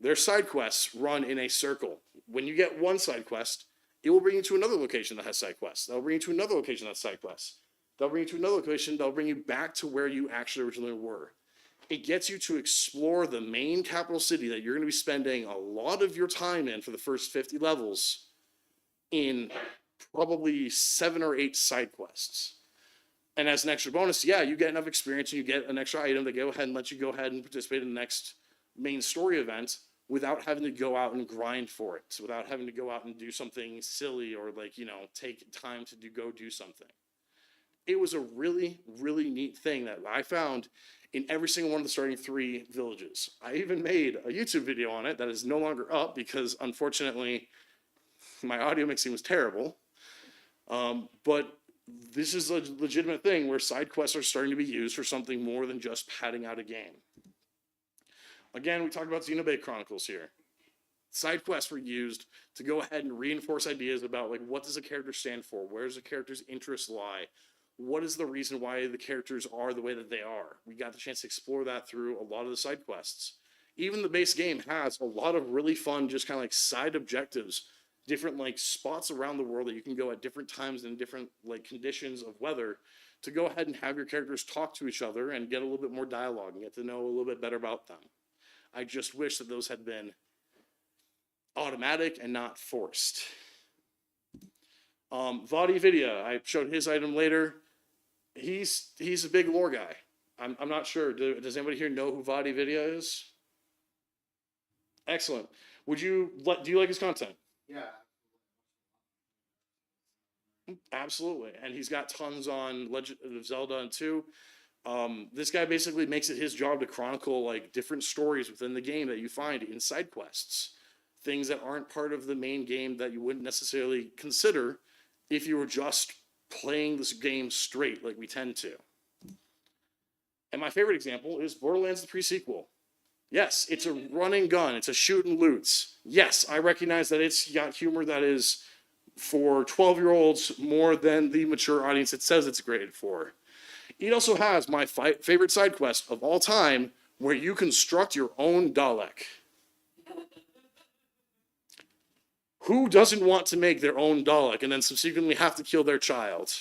Their side quests run in a circle. When you get one side quest, it will bring you to another location that has side quests. That'll bring you to another location that has side quests. That'll bring you to another location. That'll bring you back to where you actually originally were. It gets you to explore the main capital city that you're going to be spending a lot of your time in for the first 50 levels in probably 7 or 8 side quests. And as an extra bonus, yeah, you get enough experience and you get an extra item that go ahead and let you go ahead and participate in the next main story event without having to go out and grind for it, without having to go out and do something silly or take time to go do something. It was a really, really neat thing that I found in every single one of the starting 3 villages. I even made a YouTube video on it that is no longer up because unfortunately my audio mixing was terrible. But this is a legitimate thing where side quests are starting to be used for something more than just padding out a game. Again, we talked about Xenoblade Chronicles here. Side quests were used to go ahead and reinforce ideas about what does a character stand for? Where does a character's interests lie? What is the reason why the characters are the way that they are? We got the chance to explore that through a lot of the side quests. Even the base game has a lot of really fun, just kind of side objectives, different spots around the world that you can go at different times and different conditions of weather to go ahead and have your characters talk to each other and get a little bit more dialogue and get to know a little bit better about them. I just wish that those had been automatic and not forced. Vadi Vidya, I showed his item later. He's a big lore guy. I'm not sure. Does anybody here know who Vadi Vidya is? Excellent. Do you like his content? Yeah. Absolutely. And he's got tons on Legend of Zelda and 2. This guy basically makes it his job to chronicle different stories within the game that you find in side quests. Things that aren't part of the main game that you wouldn't necessarily consider if you were just playing this game straight like we tend to. And my favorite example is Borderlands the pre-sequel. Yes, it's a run and gun. It's a shoot and loots. Yes, I recognize that it's got humor that is for 12-year-olds more than the mature audience it says it's graded for. It also has my favorite side quest of all time where you construct your own Dalek. Who doesn't want to make their own Dalek and then subsequently have to kill their child?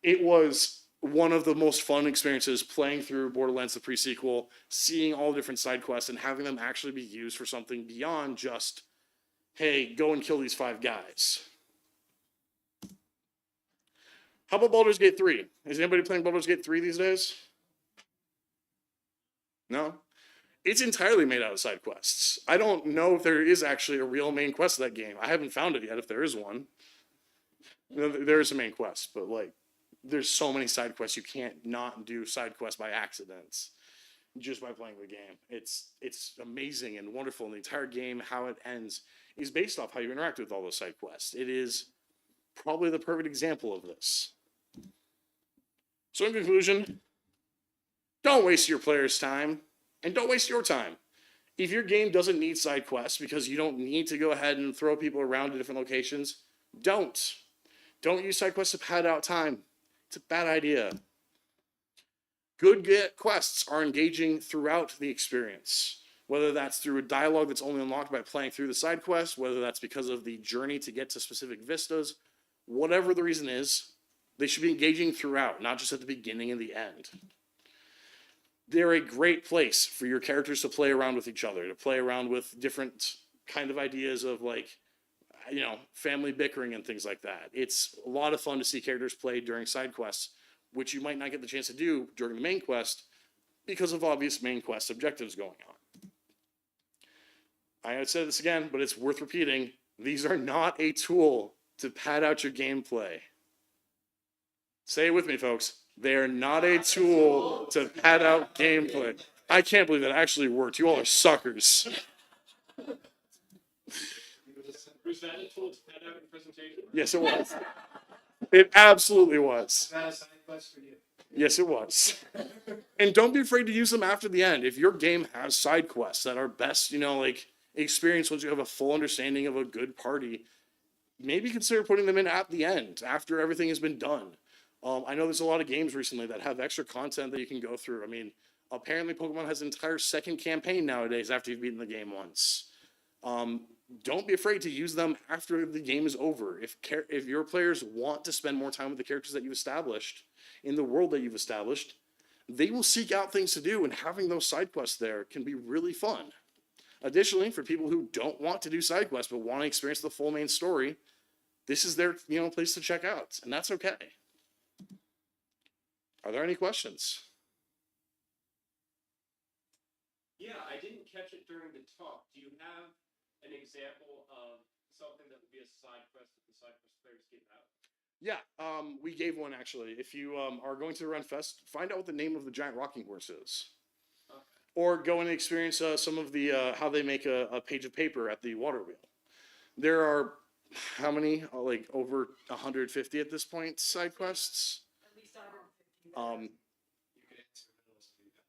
It was one of the most fun experiences playing through Borderlands the pre-sequel, seeing all the different side quests and having them actually be used for something beyond just, hey, go and kill these 5 guys. How about Baldur's Gate 3? Is anybody playing Baldur's Gate 3 these days? No? It's entirely made out of side quests. I don't know if there is actually a real main quest of that game. I haven't found it yet, if there is one. There is a main quest, but there's so many side quests, you can't not do side quests by accidents just by playing the game. It's amazing and wonderful, and the entire game, how it ends, is based off how you interact with all those side quests. It is probably the perfect example of this. So in conclusion, Don't waste your players' time, and don't waste your time. If your game doesn't need side quests because you don't need to go ahead and throw people around to different locations, don't. Don't use side quests to pad out time. It's a bad idea. Good quests are engaging throughout the experience, whether that's through a dialogue that's only unlocked by playing through the side quest, whether that's because of the journey to get to specific vistas, whatever the reason is, they should be engaging throughout, not just at the beginning and the end. They're a great place for your characters to play around with each other, to play around with different kind of ideas of like, you know, family bickering and things like that. It's a lot of fun to see characters play during side quests, which you might not get the chance to do during the main quest because of obvious main quest objectives going on. I said this again, but it's worth repeating. These are not a tool to pad out your gameplay. Say it with me, folks. They are not a tool to pad out gameplay. I can't believe that actually worked. You all are suckers. Was that a tool to pad out your presentation? Yes, it was. It absolutely was. Yes, it was. And don't be afraid to use them after the end. If your game has side quests that are best, you know, like experience once you have a full understanding of a good party, maybe consider putting them in at the end after everything has been done. I know there's a lot of games recently that have extra content that you can go through. I mean, apparently Pokemon has an entire second campaign nowadays after you've beaten the game once. Don't be afraid to use them after the game is over. If your players want to spend more time with the characters that you've established, in the world that you've established, they will seek out things to do, and having those side quests there can be really fun. Additionally, for people who don't want to do side quests but want to experience the full main story, this is their place to check out, and that's okay. Are there any questions? Yeah, I didn't catch it during the talk. Do you have an example of something that would be a side quest that the side quest players give out? Yeah, we gave one actually. If you are going to the Run Fest, find out what the name of the giant rocking horse is. Okay. Or go and experience some of the how they make a page of paper at the water wheel. There are how many? Like over 150 at this point side quests. At least 150. You could answer riddles to that.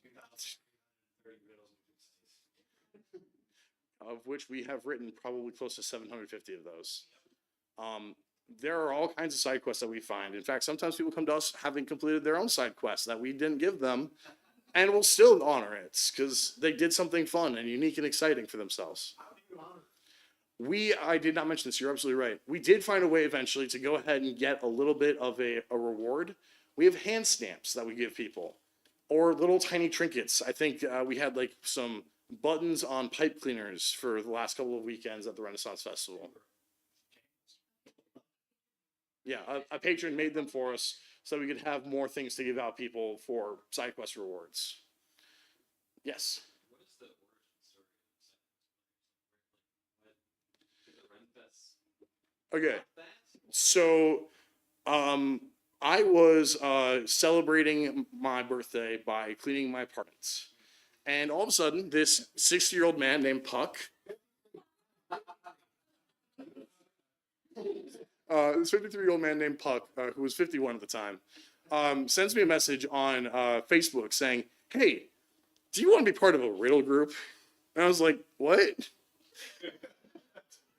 2,330 riddles. Of which we have written probably close to 750 of those. There are all kinds of side quests that we find. In fact, sometimes people come to us having completed their own side quests that we didn't give them, and we'll still honor it because they did something fun and unique and exciting for themselves. How do you honor? I did not mention this, you're absolutely right. We did find a way eventually to go ahead and get a little bit of a reward. We have hand stamps that we give people, or little tiny trinkets. I think we had like some buttons on pipe cleaners for the last couple of weekends at the Renaissance Festival. Yeah, a patron made them for us so we could have more things to give out people for side quest rewards. Yes. What is the origin story of the Ren Fest? Okay. So, I was celebrating my birthday by cleaning my apartments, and all of a sudden, this 60-year-old man named Puck. This 53-year-old man named Puck, who was 51 at the time, sends me a message on Facebook saying, "Hey, do you want to be part of a riddle group?" And I was like, "What?"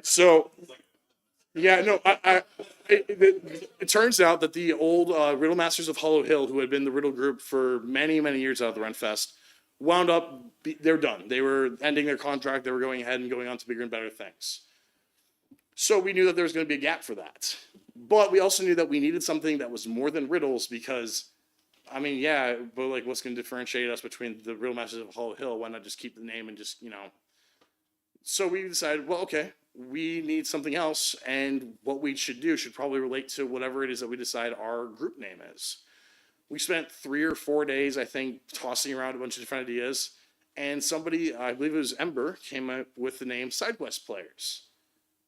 So, yeah, no, it turns out that the old Riddle Masters of Hollow Hill, who had been the riddle group for many, many years out of the Ren Fest, wound up, they're done. They were ending their contract. They were going ahead and going on to bigger and better things. So we knew that there was going to be a gap for that. But we also knew that we needed something that was more than riddles because, I mean, yeah, but like what's going to differentiate us between the Riddle Masters of Hollow Hill? Why not just keep the name and just, So we decided, well, okay, we need something else. And what we should do should probably relate to whatever it is that we decide our group name is. We spent 3 or 4 days, I think, tossing around a bunch of different ideas. And somebody, I believe it was Ember, came up with the name SideQuest Players.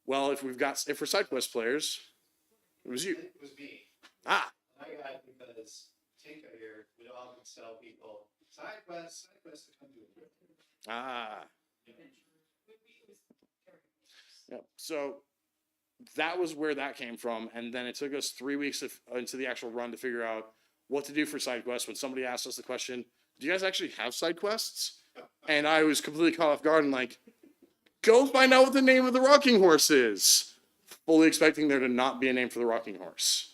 Well, if we're side quest players, it was you. It was me. Ah. I got it because Tinka here would often tell people, side quests to come to it. Ah. Yep. So that was where that came from, and then it took us 3 weeks into the actual run to figure out what to do for side quests when somebody asked us the question, do you guys actually have side quests? And I was completely caught off guard and like, go find out what the name of the rocking horse is. Fully expecting there to not be a name for the rocking horse.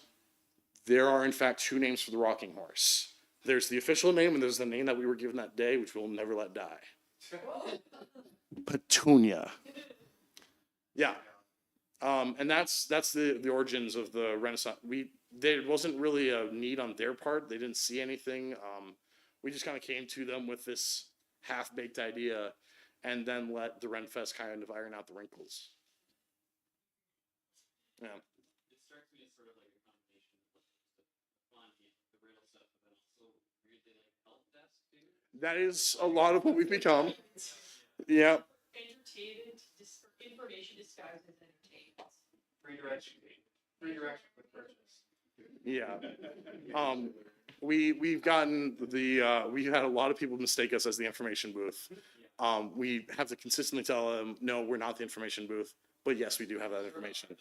There are, in fact, 2 names for the rocking horse. There's the official name, and there's the name that we were given that day, which we'll never let die. Petunia. Yeah. And that's the origins of the Renaissance. There wasn't really a need on their part. They didn't see anything. We just kind of came to them with this half-baked idea and then let the Renfest kind of iron out the wrinkles. Yeah. It strikes me as sort of like a combination of the fun, the riddle stuff, but then also weirdly like help desk too. That is a lot of what we've become. Yeah. Entertainment, information disguised as entertainment. Redirection with purchase. Yeah. We've gotten we had a lot of people mistake us as the information booth. We have to consistently tell them, no, we're not the information booth, but yes, we do have that information.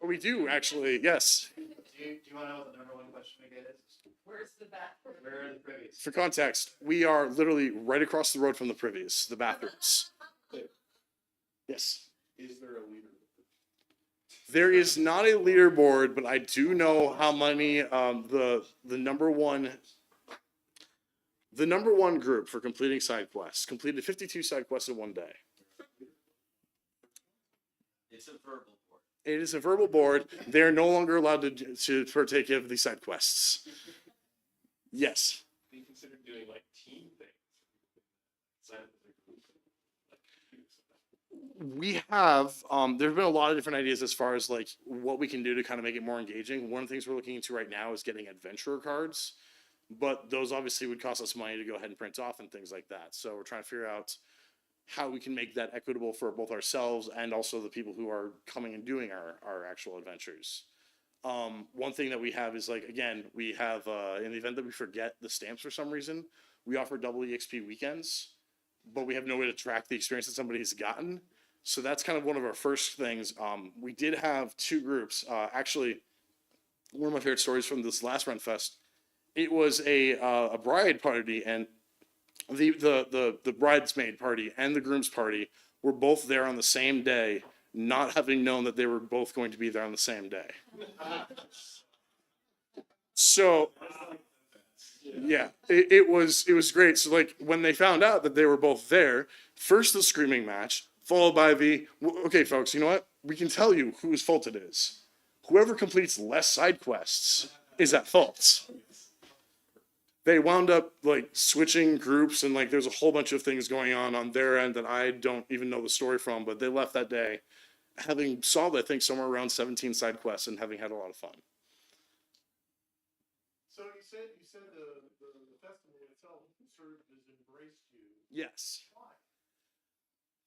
We do actually, yes. Do you want to know what the number 1 question we get is? Where's the bathroom? Where are the privies? For context, we are literally right across the road from the privies, the bathrooms. Yes. Is there a leader? There is not a leaderboard, but I do know how many the number one group for completing side quests completed 52 side quests in one day. It's a verbal board. It is a verbal board. They're no longer allowed to partake of the side quests. Yes. They consider doing like team things. We have there's been a lot of different ideas as far as like what we can do to kind of make it more engaging. One of the things we're looking into right now is getting adventurer cards, but those obviously would cost us money to go ahead and print off and things like that. So we're trying to figure out how we can make that equitable for both ourselves and also the people who are coming and doing our actual adventures. One thing that we have is like, again, we have in the event that we forget the stamps for some reason, we offer double EXP weekends, but we have no way to track the experience that somebody has gotten. So that's kind of one of our first things. We did have 2 groups. Actually, one of my favorite stories from this last Renfest, it was a bride party, and the bridesmaid party and the groom's party were both there on the same day, not having known that they were both going to be there on the same day. So yeah, it was great. So like when they found out that they were both there, first the screaming match, followed by okay folks, you know what? We can tell you whose fault it is. Whoever completes less side quests is at fault. They wound up like switching groups and like there's a whole bunch of things going on their end that I don't even know the story from, but they left that day having solved, I think, somewhere around 17 side quests and having had a lot of fun. So you said the festival itself sort of has embraced you. Yes. Why?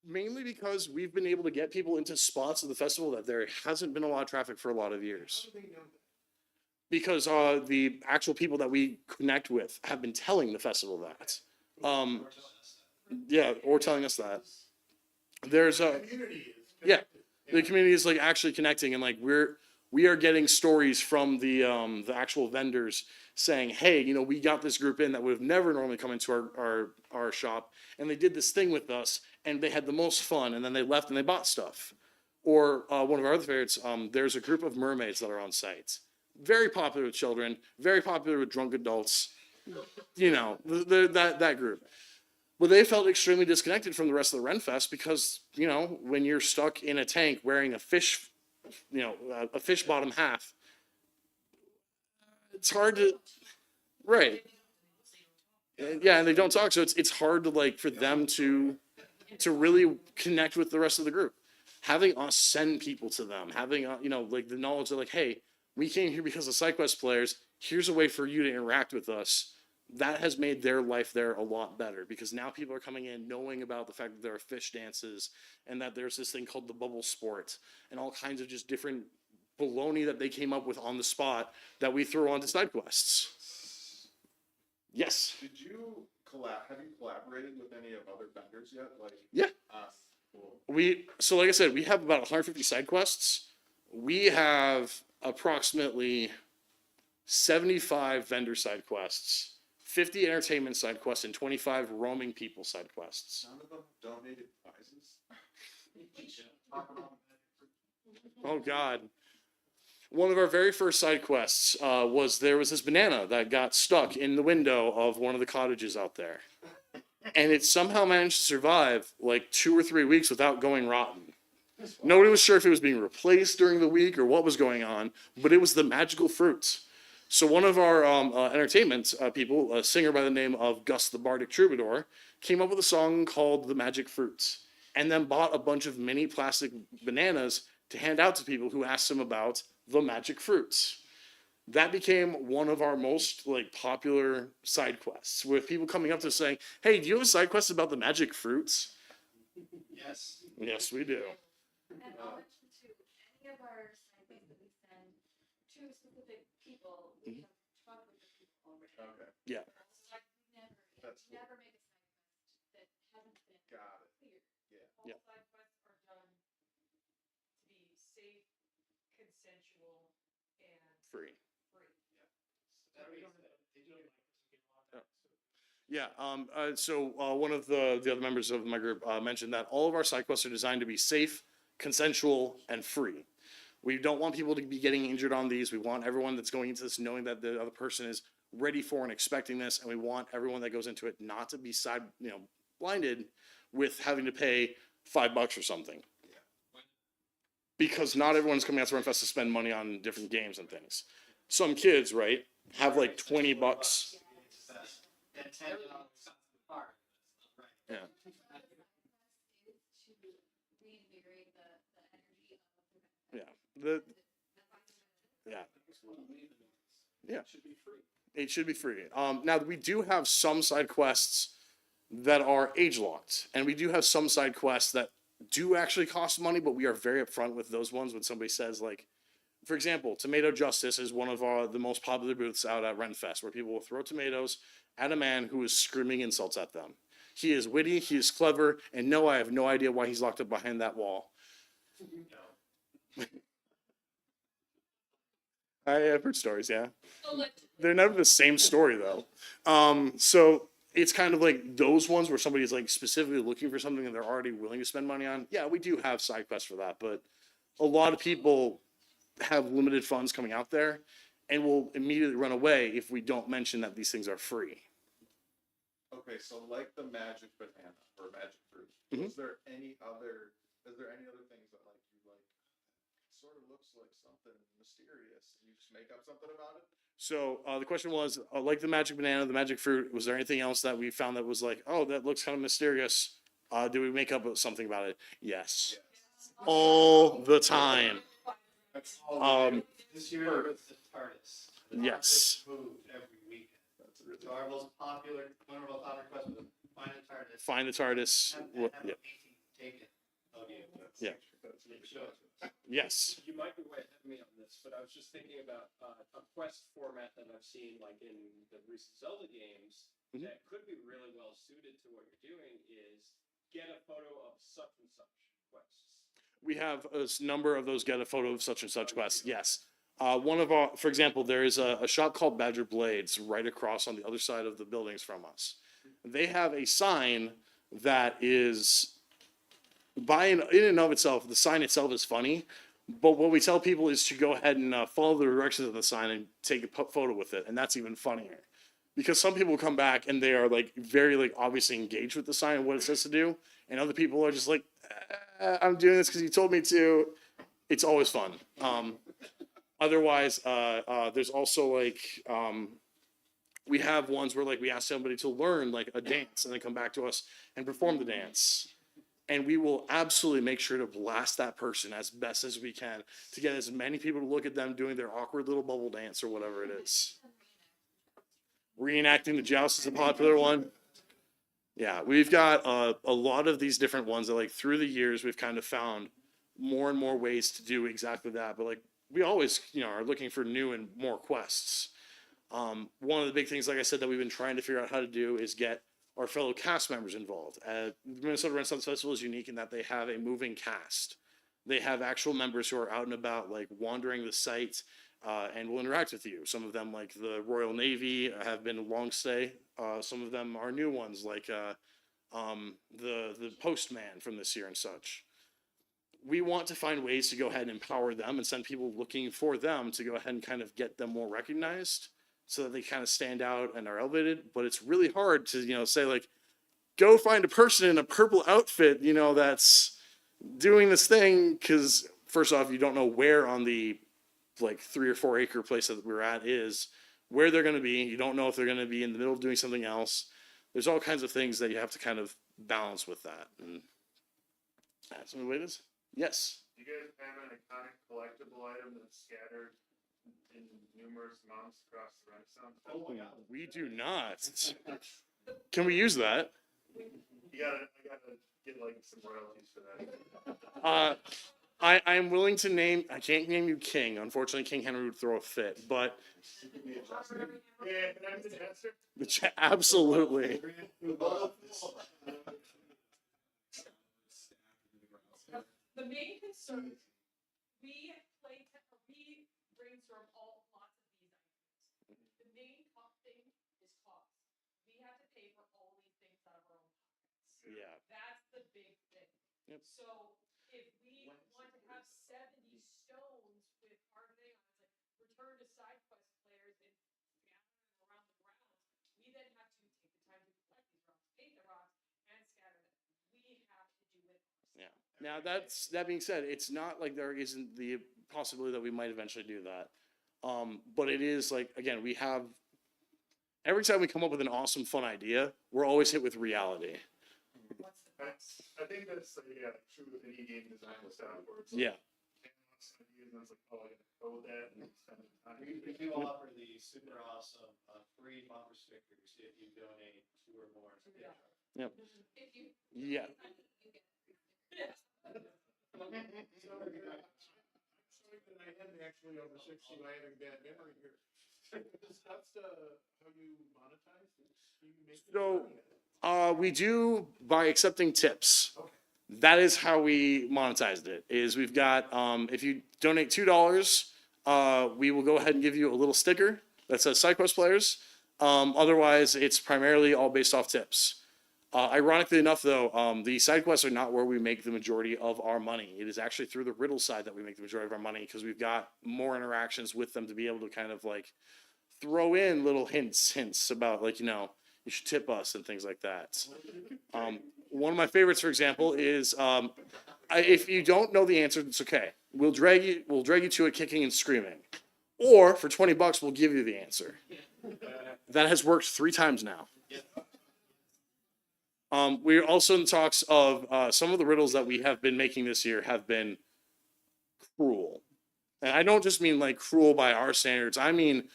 Mainly because we've been able to get people into spots of the festival that there hasn't been a lot of traffic for a lot of years. How do they know that? Because the actual people that we connect with have been telling the festival that. Yeah, or telling us that. There's a Community is yeah, connected. the community is like actually connecting, and like we are getting stories from the actual vendors saying, hey, you know, we got this group in that would have never normally come into our shop, and they did this thing with us, and they had the most fun, and then they left and they bought stuff. Or one of our other favorites, there's a group of mermaids that are on site. Very popular with children, very popular with drunk adults, you know, that group. But they felt extremely disconnected from the rest of the Renfest because, you know, when you're stuck in a tank wearing a fish, you know, a fish bottom half, it's hard to, right. Yeah, and they don't talk, so it's hard to like for them to really connect with the rest of the group. Having us send people to them, having you know, like the knowledge of like, hey, we came here because of SideQuest players. Here's a way for you to interact with us. That has made their life there a lot better because now people are coming in knowing about the fact that there are fish dances and that there's this thing called the bubble sport and all kinds of just different baloney that they came up with on the spot that we throw onto side quests. Yes. Have you collaborated with any of other vendors yet? Like Yeah. Cool. So like I said, we have about 150 side quests. We have approximately 75 vendor side quests, 50 entertainment side quests, and 25 roaming people side quests. None of them donated prizes. Oh God. One of our very first side quests was there was this banana that got stuck in the window of one of the cottages out there. And it somehow managed to survive like 2 or 3 weeks without going rotten. Nobody was sure if it was being replaced during the week or what was going on, but it was the magical fruits. So one of our entertainment people, a singer by the name of Gus the Bardic Troubadour, came up with a song called The Magic Fruits, and then bought a bunch of mini plastic bananas to hand out to people who asked him about the magic fruits. That became one of our most like popular side quests, with people coming up to us saying, "Hey, do you have a side quest about the magic fruits?" Yes. Yes, we do. And I'll mention too, any of our side things that we send to specific people, we have talked with the people already. Okay, Yeah. Like, That's cool. never make a side quest that hasn't been Got it. cleared. All Yeah. side quests are done to be safe, consensual, and Free. free. Yeah. So one of the other members of my group mentioned that all of our side quests are designed to be safe, consensual, and free. We don't want people to be getting injured on these. We want everyone that's going into this knowing that the other person is ready for and expecting this, and we want everyone that goes into it not to be blinded with having to pay $5 or something. Because not everyone's coming out to Runfest to spend money on different games and things. Some kids, right, have like $20. Yeah. Is to reinvigorate the energy of the Yeah. Yeah. It should be free. Now we do have some side quests that are age locked, and we do have some side quests that do actually cost money, but we are very upfront with those ones when somebody says, like, for example, Tomato Justice is one of the most popular booths out at Renfest, where people will throw tomatoes at a man who is screaming insults at them. He is witty, he is clever, and no, I have no idea why he's locked up behind that wall. I have heard stories, yeah. They're never the same story, though. So it's kind of like those ones where somebody's like specifically looking for something and they're already willing to spend money on. Yeah, we do have side quests for that, but a lot of people have limited funds coming out there and will immediately run away if we don't mention that these things are free. Okay, so like the magic banana or magic fruit, Mhm. is there any other things that like you like sort of looks like something mysterious and you just make up something about it? So the question was, like the magic banana, the magic fruit, was there anything else that we found that was like, oh, that looks kind of mysterious? Do we make up something about it? Yes. All the time. That's all. This year it's the TARDIS. The Yes. TARDIS moved every weekend. So our most popular, one of our top requests was find the TARDIS. Find the TARDIS. Have Yeah. a painting taken of you. Yeah. Show it to us. Yes. You might be way ahead of me on this, but I was just thinking about a quest format that I've seen like in the recent Zelda games Mhm. that could be really well suited to what you're doing is get a photo of such and such quests. We have a number of those get a photo of such and such quests. Yes. One of our, for example, there is a shop called Badger Blades right across on the other side of the buildings from us. They have a sign that is, in and of itself, the sign itself is funny, but what we tell people is to go ahead and follow the directions of the sign and take a photo with it, and that's even funnier. Because some people come back and they are like very like obviously engaged with the sign and what it says to do, and other people are just like, I'm doing this because you told me to. It's always fun. Otherwise, there's also like we have ones where like we ask somebody to learn like a dance and then come back to us and perform the dance. And we will absolutely make sure to blast that person as best as we can to get as many people to look at them doing their awkward little bubble dance or whatever it is. Reenacting the joust is a popular one. Yeah, we've got a lot of these different ones that like through the years we've kind of found more and more ways to do exactly that. But like we always, are looking for new and more quests. One of the big things, like I said, that we've been trying to figure out how to do is get our fellow cast members involved. The Minnesota Renaissance Festival is unique in that they have a moving cast. They have actual members who are out and about, like wandering the site, and will interact with you. Some of them, like the Royal Navy, have been a long stay. Some of them are new ones, like the postman from this year and such. We want to find ways to go ahead and empower them and send people looking for them to go ahead and kind of get them more recognized so that they kind of stand out and are elevated. But it's really hard to, say like, go find a person in a purple outfit, that's doing this thing. Cause first off, you don't know where on the like 3 or 4 acre place that we're at is where they're going to be. You don't know if they're going to be in the middle of doing something else. There's all kinds of things that you have to kind of balance with that. And that's the way it is. Yes. Do you guys have an iconic collectible item that's scattered in numerous amounts across the Renaissance? Oh my God. We do not. Can we use that? I gotta get like some royalties for that. I'm willing to name, I can't name you King. Unfortunately, King Henry would throw a fit, but. Yeah, can I have the answer? Absolutely. The main concern, we brainstorm lots of these items. The main thing is cost. We have to pay for all these things out of our own pockets. Yeah. That's the big thing. Yep. So if we want to have 70 stones with carving on it, like return to side quest players and scatter them around the grounds, we then have to take the time to collect these rocks, paint the rocks, and scatter them. We have to do it ourselves. Yeah. Now that being said, it's not like there isn't the possibility that we might eventually do that. But it is like, again, we have, every time we come up with an awesome, fun idea, we're always hit with reality. I think that's true with any game design style. Yeah. And it's like, oh, I gotta code that and spend the time. We do offer the super awesome free bumper stickers if you donate 2 or more. Yep. If you. Yeah. I'm showing that I am actually over 60, I have a bad memory here. That's how you monetize it? Do you make So, we do by accepting tips. Okay. That is how we monetized it, is we've got, if you donate $2, we will go ahead and give you a little sticker that says SideQuest players. Otherwise, it's primarily all based off tips. Ironically enough, though, the side quests are not where we make the majority of our money. It is actually through the riddle side that we make the majority of our money because we've got more interactions with them to be able to kind of like throw in little hints about like, you should tip us and things like that. One of my favorites, for example, is if you don't know the answer, it's okay. We'll drag you to it kicking and screaming. Or for $20, we'll give you the answer. That has worked 3 times now. We're also in talks of some of the riddles that we have been making this year have been cruel. And I don't just mean like cruel by our standards. I mean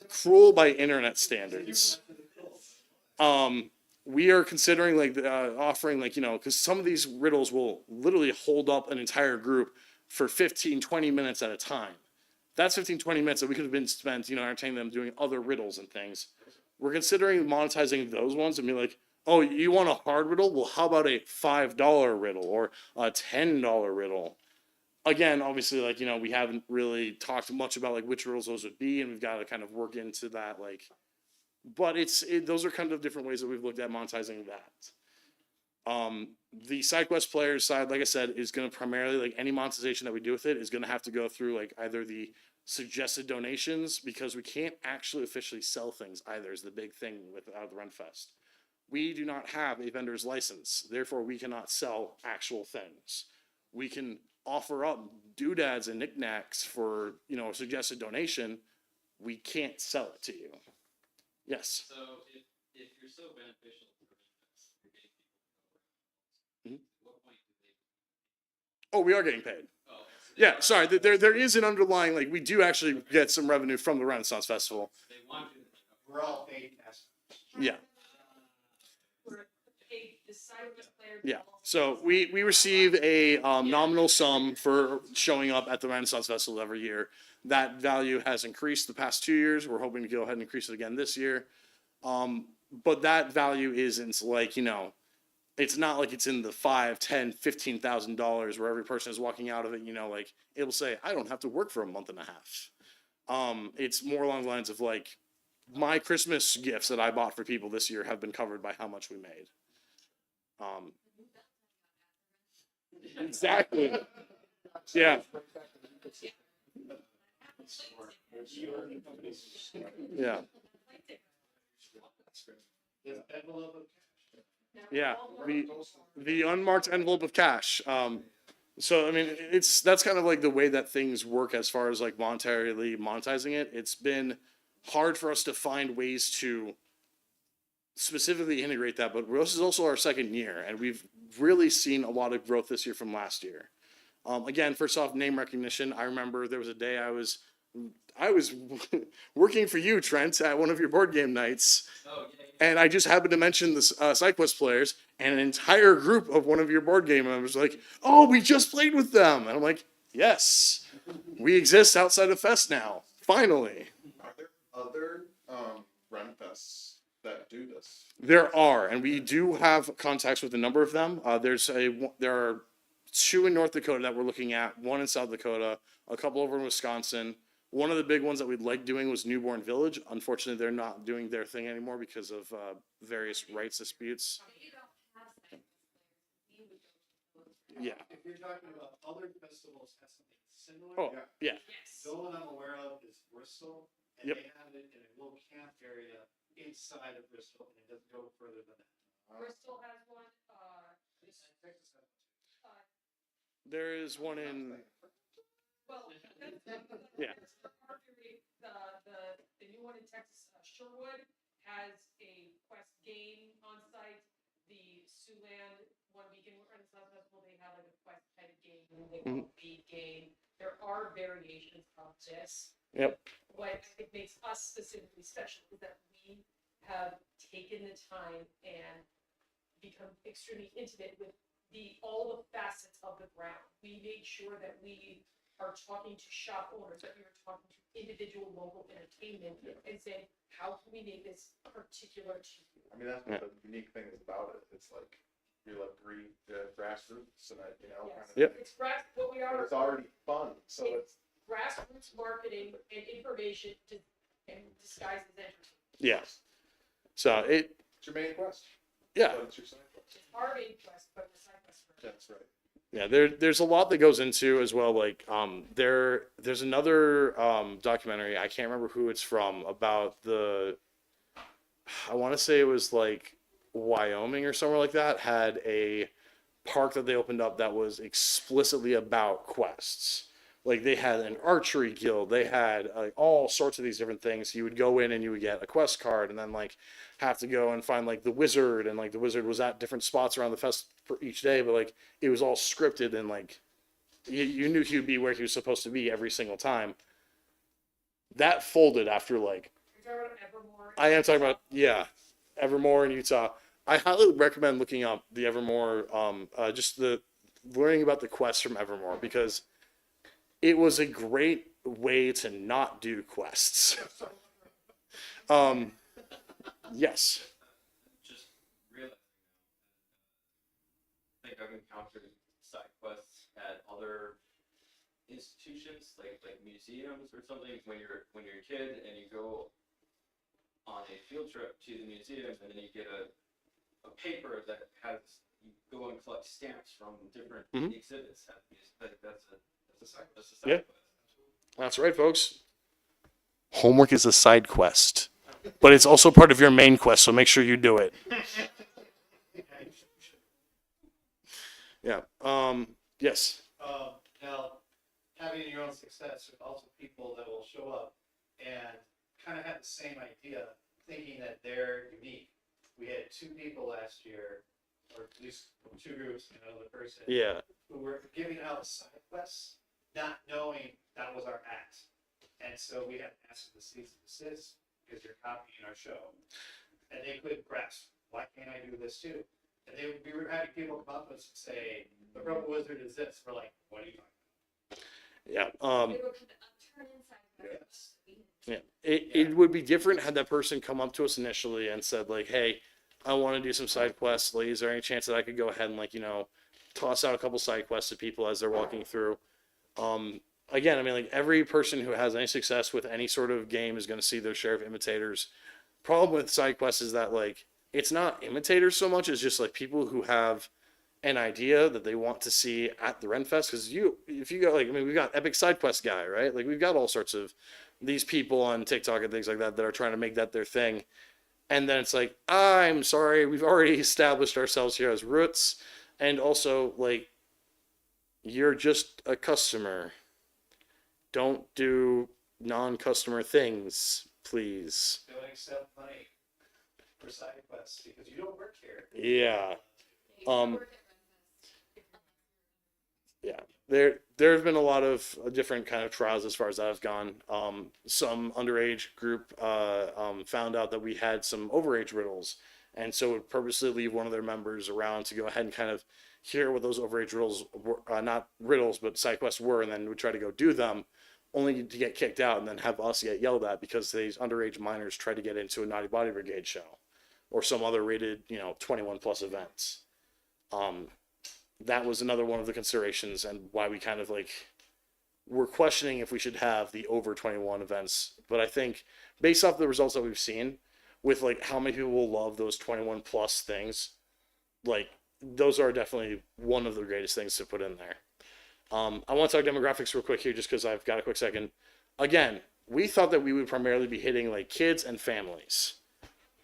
cruel by internet standards. We are considering like offering like, because some of these riddles will literally hold up an entire group for 15, 20 minutes at a time. That's 15, 20 minutes that we could have been spent, entertaining them doing other riddles and things. We're considering monetizing those ones and be like, oh, you want a hard riddle? Well, how about a $5 riddle or a $10 riddle? Again, obviously, like, we haven't really talked much about like which riddles those would be, and we've got to kind of work into that, like, but those are kind of different ways that we've looked at monetizing that. The SideQuest players side, like I said, is going to primarily, like any monetization that we do with it is going to have to go through like either the suggested donations, because we can't actually officially sell things either, is the big thing without the Renfest. We do not have a vendor's license, therefore we cannot sell actual things. We can offer up doodads and knickknacks for, a suggested donation. We can't sell it to you. Yes. So if you're so beneficial to Renfest, you're getting people to go around. What point do they? Oh, we are getting paid. Oh, so Yeah, sorry. There is an underlying, like, we do actually get some revenue from the Renaissance Festival. they want to. We're all paid customers. Yeah. We're paid the SideQuest player. Yeah. So we receive a nominal sum for showing up at the Renaissance Festival every year. That value has increased the past 2 years. We're hoping to go ahead and increase it again this year. But that value isn't like, it's not like it's in the $5, $10, $15,000 where every person is walking out of it, like it'll say, I don't have to work for a month and a half. It's more along the lines of like, my Christmas gifts that I bought for people this year have been covered by how much we made. Exactly. Yeah. Yeah. Yeah. The unmarked envelope of cash. So I mean, that's kind of like the way that things work as far as like monetarily monetizing it. It's been hard for us to find ways to specifically integrate that, but this is also our second year, and we've really seen a lot of growth this year from last year. Again, first off, name recognition. I remember there was a day I was working for you, Trent, at one of your board game nights, and I just happened to mention the SideQuest players, and an entire group of one of your board game members was like, "Oh, we just played with them," and I'm like, "Yes, we exist outside of Fest now, finally." Are there other run fests that do this? There are, and we do have contacts with a number of them. There are 2 in North Dakota that we're looking at, 1 in South Dakota, a couple over in Wisconsin. One of the big ones that we'd like doing was Newborn Village. Unfortunately, they're not doing their thing anymore because of various rights disputes. Yeah. If you're talking about other festivals have something similar. Oh, yeah. The one I'm aware of is Bristol, and Yep. they have it in a little camp area inside of Bristol, and it doesn't go further than that. Bristol has one, Texas has one too. There is one in. well, Yeah. the new one in Texas, Sherwood has a Quest game on site. The Siouxland One Weekend Renaissance Festival, they have like a Quest type game, they call it Bead game. There are variations of this. Yep. What I think makes us specifically special is that we have taken the time and become extremely intimate with all the facets of the ground. We made sure that we are talking to shop owners, that we are talking to individual local entertainment and saying, how can we make this particular to you? I mean, that's what the unique thing is about it. It's like you're like grassroots and Yes. Yep. It's what we but are. it's already fun. So it's Grassroots marketing and information and disguised as entertainment. Yeah. So it's your main quest. yeah. But it's your side quest. It's our main quest, but we're side quest first. That's right. Yeah, there's a lot that goes into as well. Like there's another documentary, I can't remember who it's from, about I want to say it was like Wyoming or somewhere like that, had a park that they opened up that was explicitly about quests. Like they had an archery guild, they had all sorts of these different things. You would go in and you would get a quest card, and then like have to go and find like the wizard, and like the wizard was at different spots around the fest for each day, but like it was all scripted, and like you knew he would be where he was supposed to be every single time. That folded after like. You're talking about Evermore? I am talking about, yeah, Evermore in Utah. I highly recommend looking up the Evermore, just learning about the quests from Evermore, because it was a great way to not do quests. Yes. Just realizing I think I've encountered side quests at other institutions, like museums or something. When you're a kid and you go on a field trip to the museum, and then you get a paper that has, you go and collect stamps from different exhibits. That's a side Yeah. quest. That's right, folks. Homework is a side quest, but it's also part of your main quest, so make sure you do it. Yeah. Yes. Now, having your own success, there's also people that will show up and kind of have the same idea, thinking that they're unique. We had 2 people last year, or at least 2 groups and another person, Yeah. who were giving out side quests, not knowing that was our act. And so we had to ask them to cease and desist because you're copying our show. And they couldn't grasp, why can't I do this too? And we were having people come up to us and say, the Purple Wizard is this. We're like, what are you talking Yeah. They were turn inside. Yes. Yeah. It would be different had that person come up to us initially and said like, hey, I want to do some side quests. Like, is there any chance that I could go ahead and like, toss out a couple side quests to people as they're walking through? Again, I mean, like every person who has any success with any sort of game is going to see their share of imitators. Problem with side quests is that like it's not imitators so much as just like people who have an idea that they want to see at the Renfest. Because if you go like, I mean, we've got Epic Side Quest guy, right? Like we've got all sorts of these people on TikTok and things like that that are trying to make that their thing. And then it's like, I'm sorry, we've already established ourselves here as roots, and also like you're just a customer. Don't do non-customer things, please. Don't accept money for side quests because you don't work here. Yeah. Yeah. There have been a lot of different kind of trials as far as that has gone. Some underage group found out that we had some overage riddles, and so would purposely leave one of their members around to go ahead and kind of hear what those overage riddles were, not riddles, but side quests were, and then would try to go do them, only to get kicked out and then have us get yelled at because these underage minors tried to get into a Naughty Body Brigade show or some other rated, 21 plus events. That was another one of the considerations and why we kind of like were questioning if we should have the over 21 events. But I think based off the results that we've seen with like how many people will love those 21 plus things, like those are definitely one of the greatest things to put in there. I want to talk demographics real quick here just because I've got a quick second. Again, we thought that we would primarily be hitting like kids and families.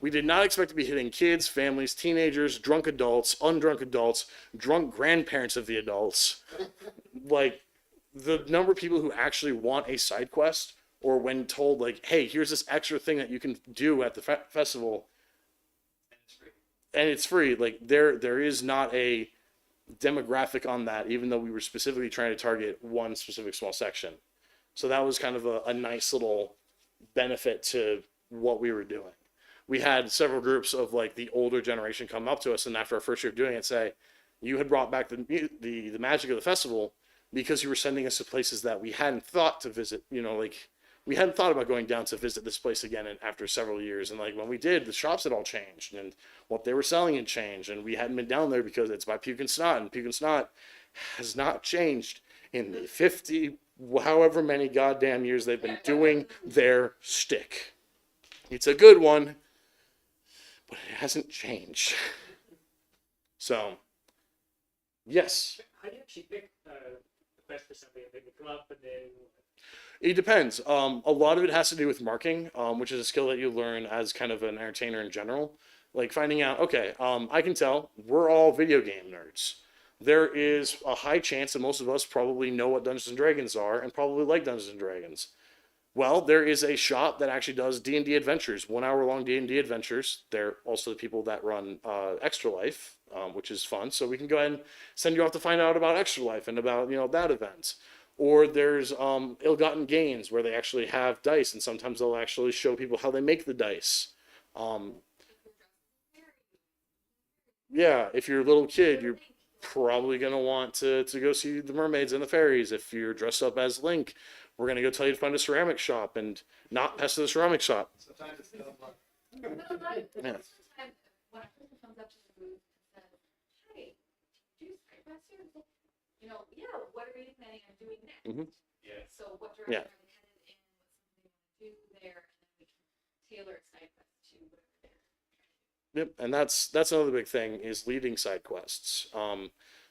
We did not expect to be hitting kids, families, teenagers, drunk adults, undrunk adults, drunk grandparents of the adults. Like the number of people who actually want a side quest, or when told like, hey, here's this extra thing that you can do at the festival, and it's free. Like there is not a demographic on that, even though we were specifically trying to target one specific small section. So that was kind of a nice little benefit to what we were doing. We had several groups of like the older generation come up to us, and after our first year of doing it, say, you had brought back the magic of the festival because you were sending us to places that we hadn't thought to visit. Like we hadn't thought about going down to visit this place again after several years. And like when we did, the shops had all changed and what they were selling had changed. And we hadn't been down there because it's by Puke and Snot, and Puke and Snot has not changed in the 50, however many goddamn years they've been doing their shtick. It's a good one, but it hasn't changed. So, yes. How do you actually pick the quest for something? They come up and then. It depends. A lot of it has to do with marking, which is a skill that you learn as kind of an entertainer in general. Like finding out, okay, I can tell we're all video game nerds. There is a high chance that most of us probably know what Dungeons and Dragons are and probably like Dungeons and Dragons. Well, there is a shop that actually does D&D adventures, 1 hour long D&D adventures. They're also the people that run Extra Life, which is fun. So we can go ahead and send you off to find out about Extra Life and about, that event. Or there's Ill-Gotten Gains where they actually have dice, and sometimes they'll actually show people how they make the dice. Yeah, if you're a little kid, you're probably going to want to go see the mermaids and the fairies. If you're dressed up as Link, we're going to go tell you to find a ceramic shop and not pest the ceramic shop. Sometimes it's not fun. Yeah. When a person comes up to the booth and says, hey, do you side quest here? It's like, yeah, what are you planning on doing next? Mhm. Yeah. So what direction Yeah. are they headed in? What's something they want to do there? And then we can tailor a side quest to whatever they're trying to do. Yep, and that's another big thing is leading side quests.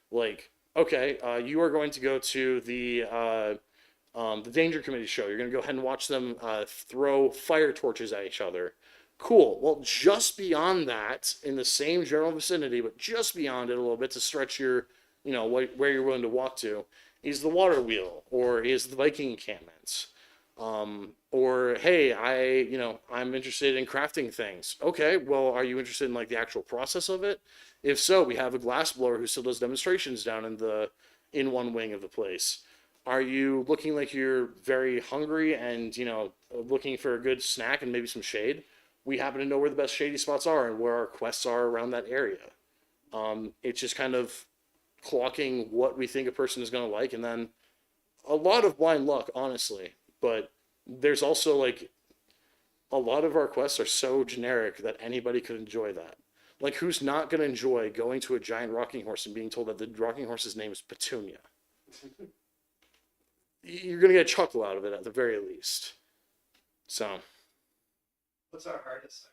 Like, okay, you are going to go to the Danger Committee show. You're going to go ahead and watch them throw fire torches at each other. Cool. Well, just beyond that, in the same general vicinity, but just beyond it a little bit to stretch your, where you're willing to walk to, is the water wheel, or is the Viking encampments. Or, hey, I'm interested in crafting things. Okay, well, are you interested in like the actual process of it? If so, we have a glass blower who still does demonstrations down in one wing of the place. Are you looking like you're very hungry and, looking for a good snack and maybe some shade? We happen to know where the best shady spots are and where our quests are around that area. It's just kind of clocking what we think a person is going to like, and then a lot of blind luck, honestly. But there's also like a lot of our quests are so generic that anybody could enjoy that. Like, who's not going to enjoy going to a giant rocking horse and being told that the rocking horse's name is Petunia? You're going to get a chuckle out of it at the very least. So. What's our hardest side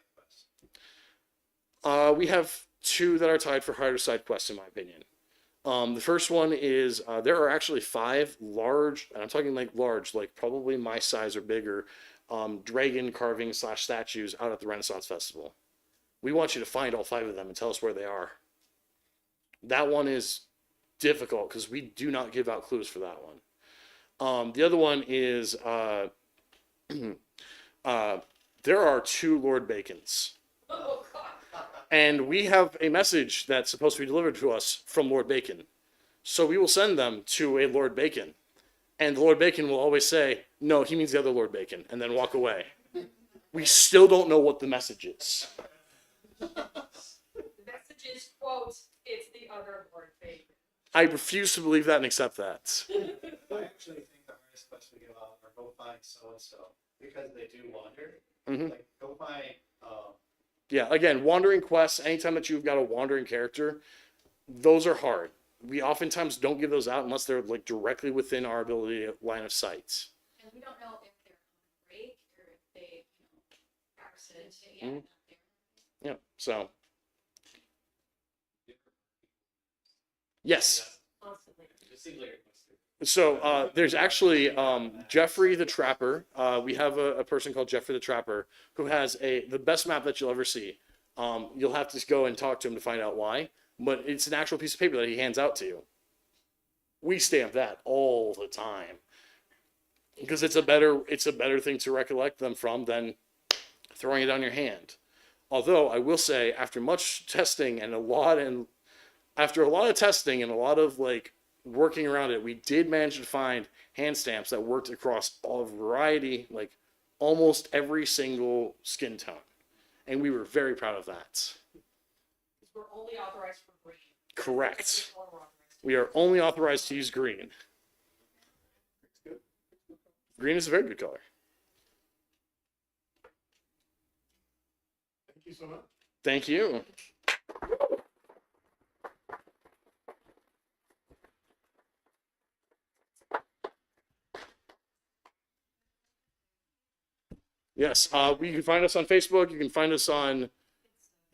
quest? We have 2 that are tied for harder side quests, in my opinion. The first one is there are actually 5 large, and I'm talking like large, like probably my size or bigger, dragon carving / statues out at the Renaissance Festival. We want you to find all 5 of them and tell us where they are. That one is difficult because we do not give out clues for that one. The other one is there are 2 Lord Bacons. Oh, God. And we have a message that's supposed to be delivered to us from Lord Bacon. So we will send them to a Lord Bacon. And the Lord Bacon will always say, no, he means the other Lord Bacon, and then walk away. We still don't know what the message is. The message is, quote, it's the other Lord Bacon. I refuse to believe that and accept that. I actually think the hardest quest we give out are go find so-and-so, because they do wander. Like, go find, Yeah, again, wandering quests, anytime that you've got a wandering character, those are hard. We oftentimes don't give those out unless they're like directly within our ability line of sight. And we don't know if they're on break or if they, accident. Yeah, so. Yes. Constantly. It seems like So there's actually Jeffrey the Trapper. We have a person called Jeffrey the Trapper who has the best map that you'll ever see. You'll have to go and talk to him to find out why, but it's an actual piece of paper that he hands out to you. We stamp that all the time because it's a better thing to recollect them from than throwing it on your hand. Although I will say, after much testing and after a lot of testing and a lot of like working around it, we did manage to find hand stamps that worked across a variety, like almost every single skin tone. And we were very proud of that. We're only authorized for green. Correct. We are only authorized to use green. Green is a very good color. Thank you so much. Thank you. Yes, you can find us on Facebook. You can find us on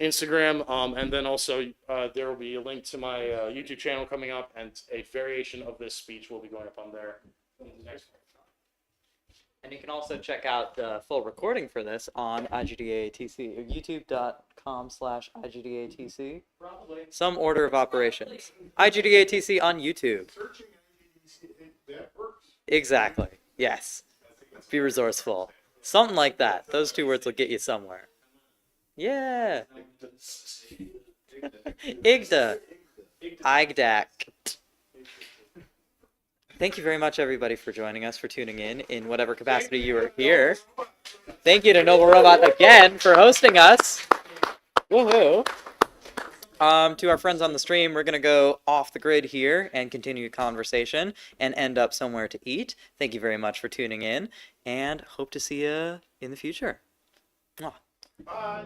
Instagram, and then also there will be a link to my YouTube channel coming up, and a variation of this speech will be going up on there. And you can also check out the full recording for this on IGDATC, youtube.com/IGDATC. probably. Some order of operations. IGDATC on YouTube. Searching that works. Exactly. Yes. Be resourceful. Something like that. Those 2 words will get you somewhere. Yeah. Igda. Igdak. Thank you very much, everybody, for joining us, for tuning in whatever capacity you are here. Thank you to Noble Robot again for hosting us. Woohoo. To our friends on the stream, we're going to go off the grid here and continue conversation and end up somewhere to eat. Thank you very much for tuning in, and hope to see you in the future. Mwah. Bye.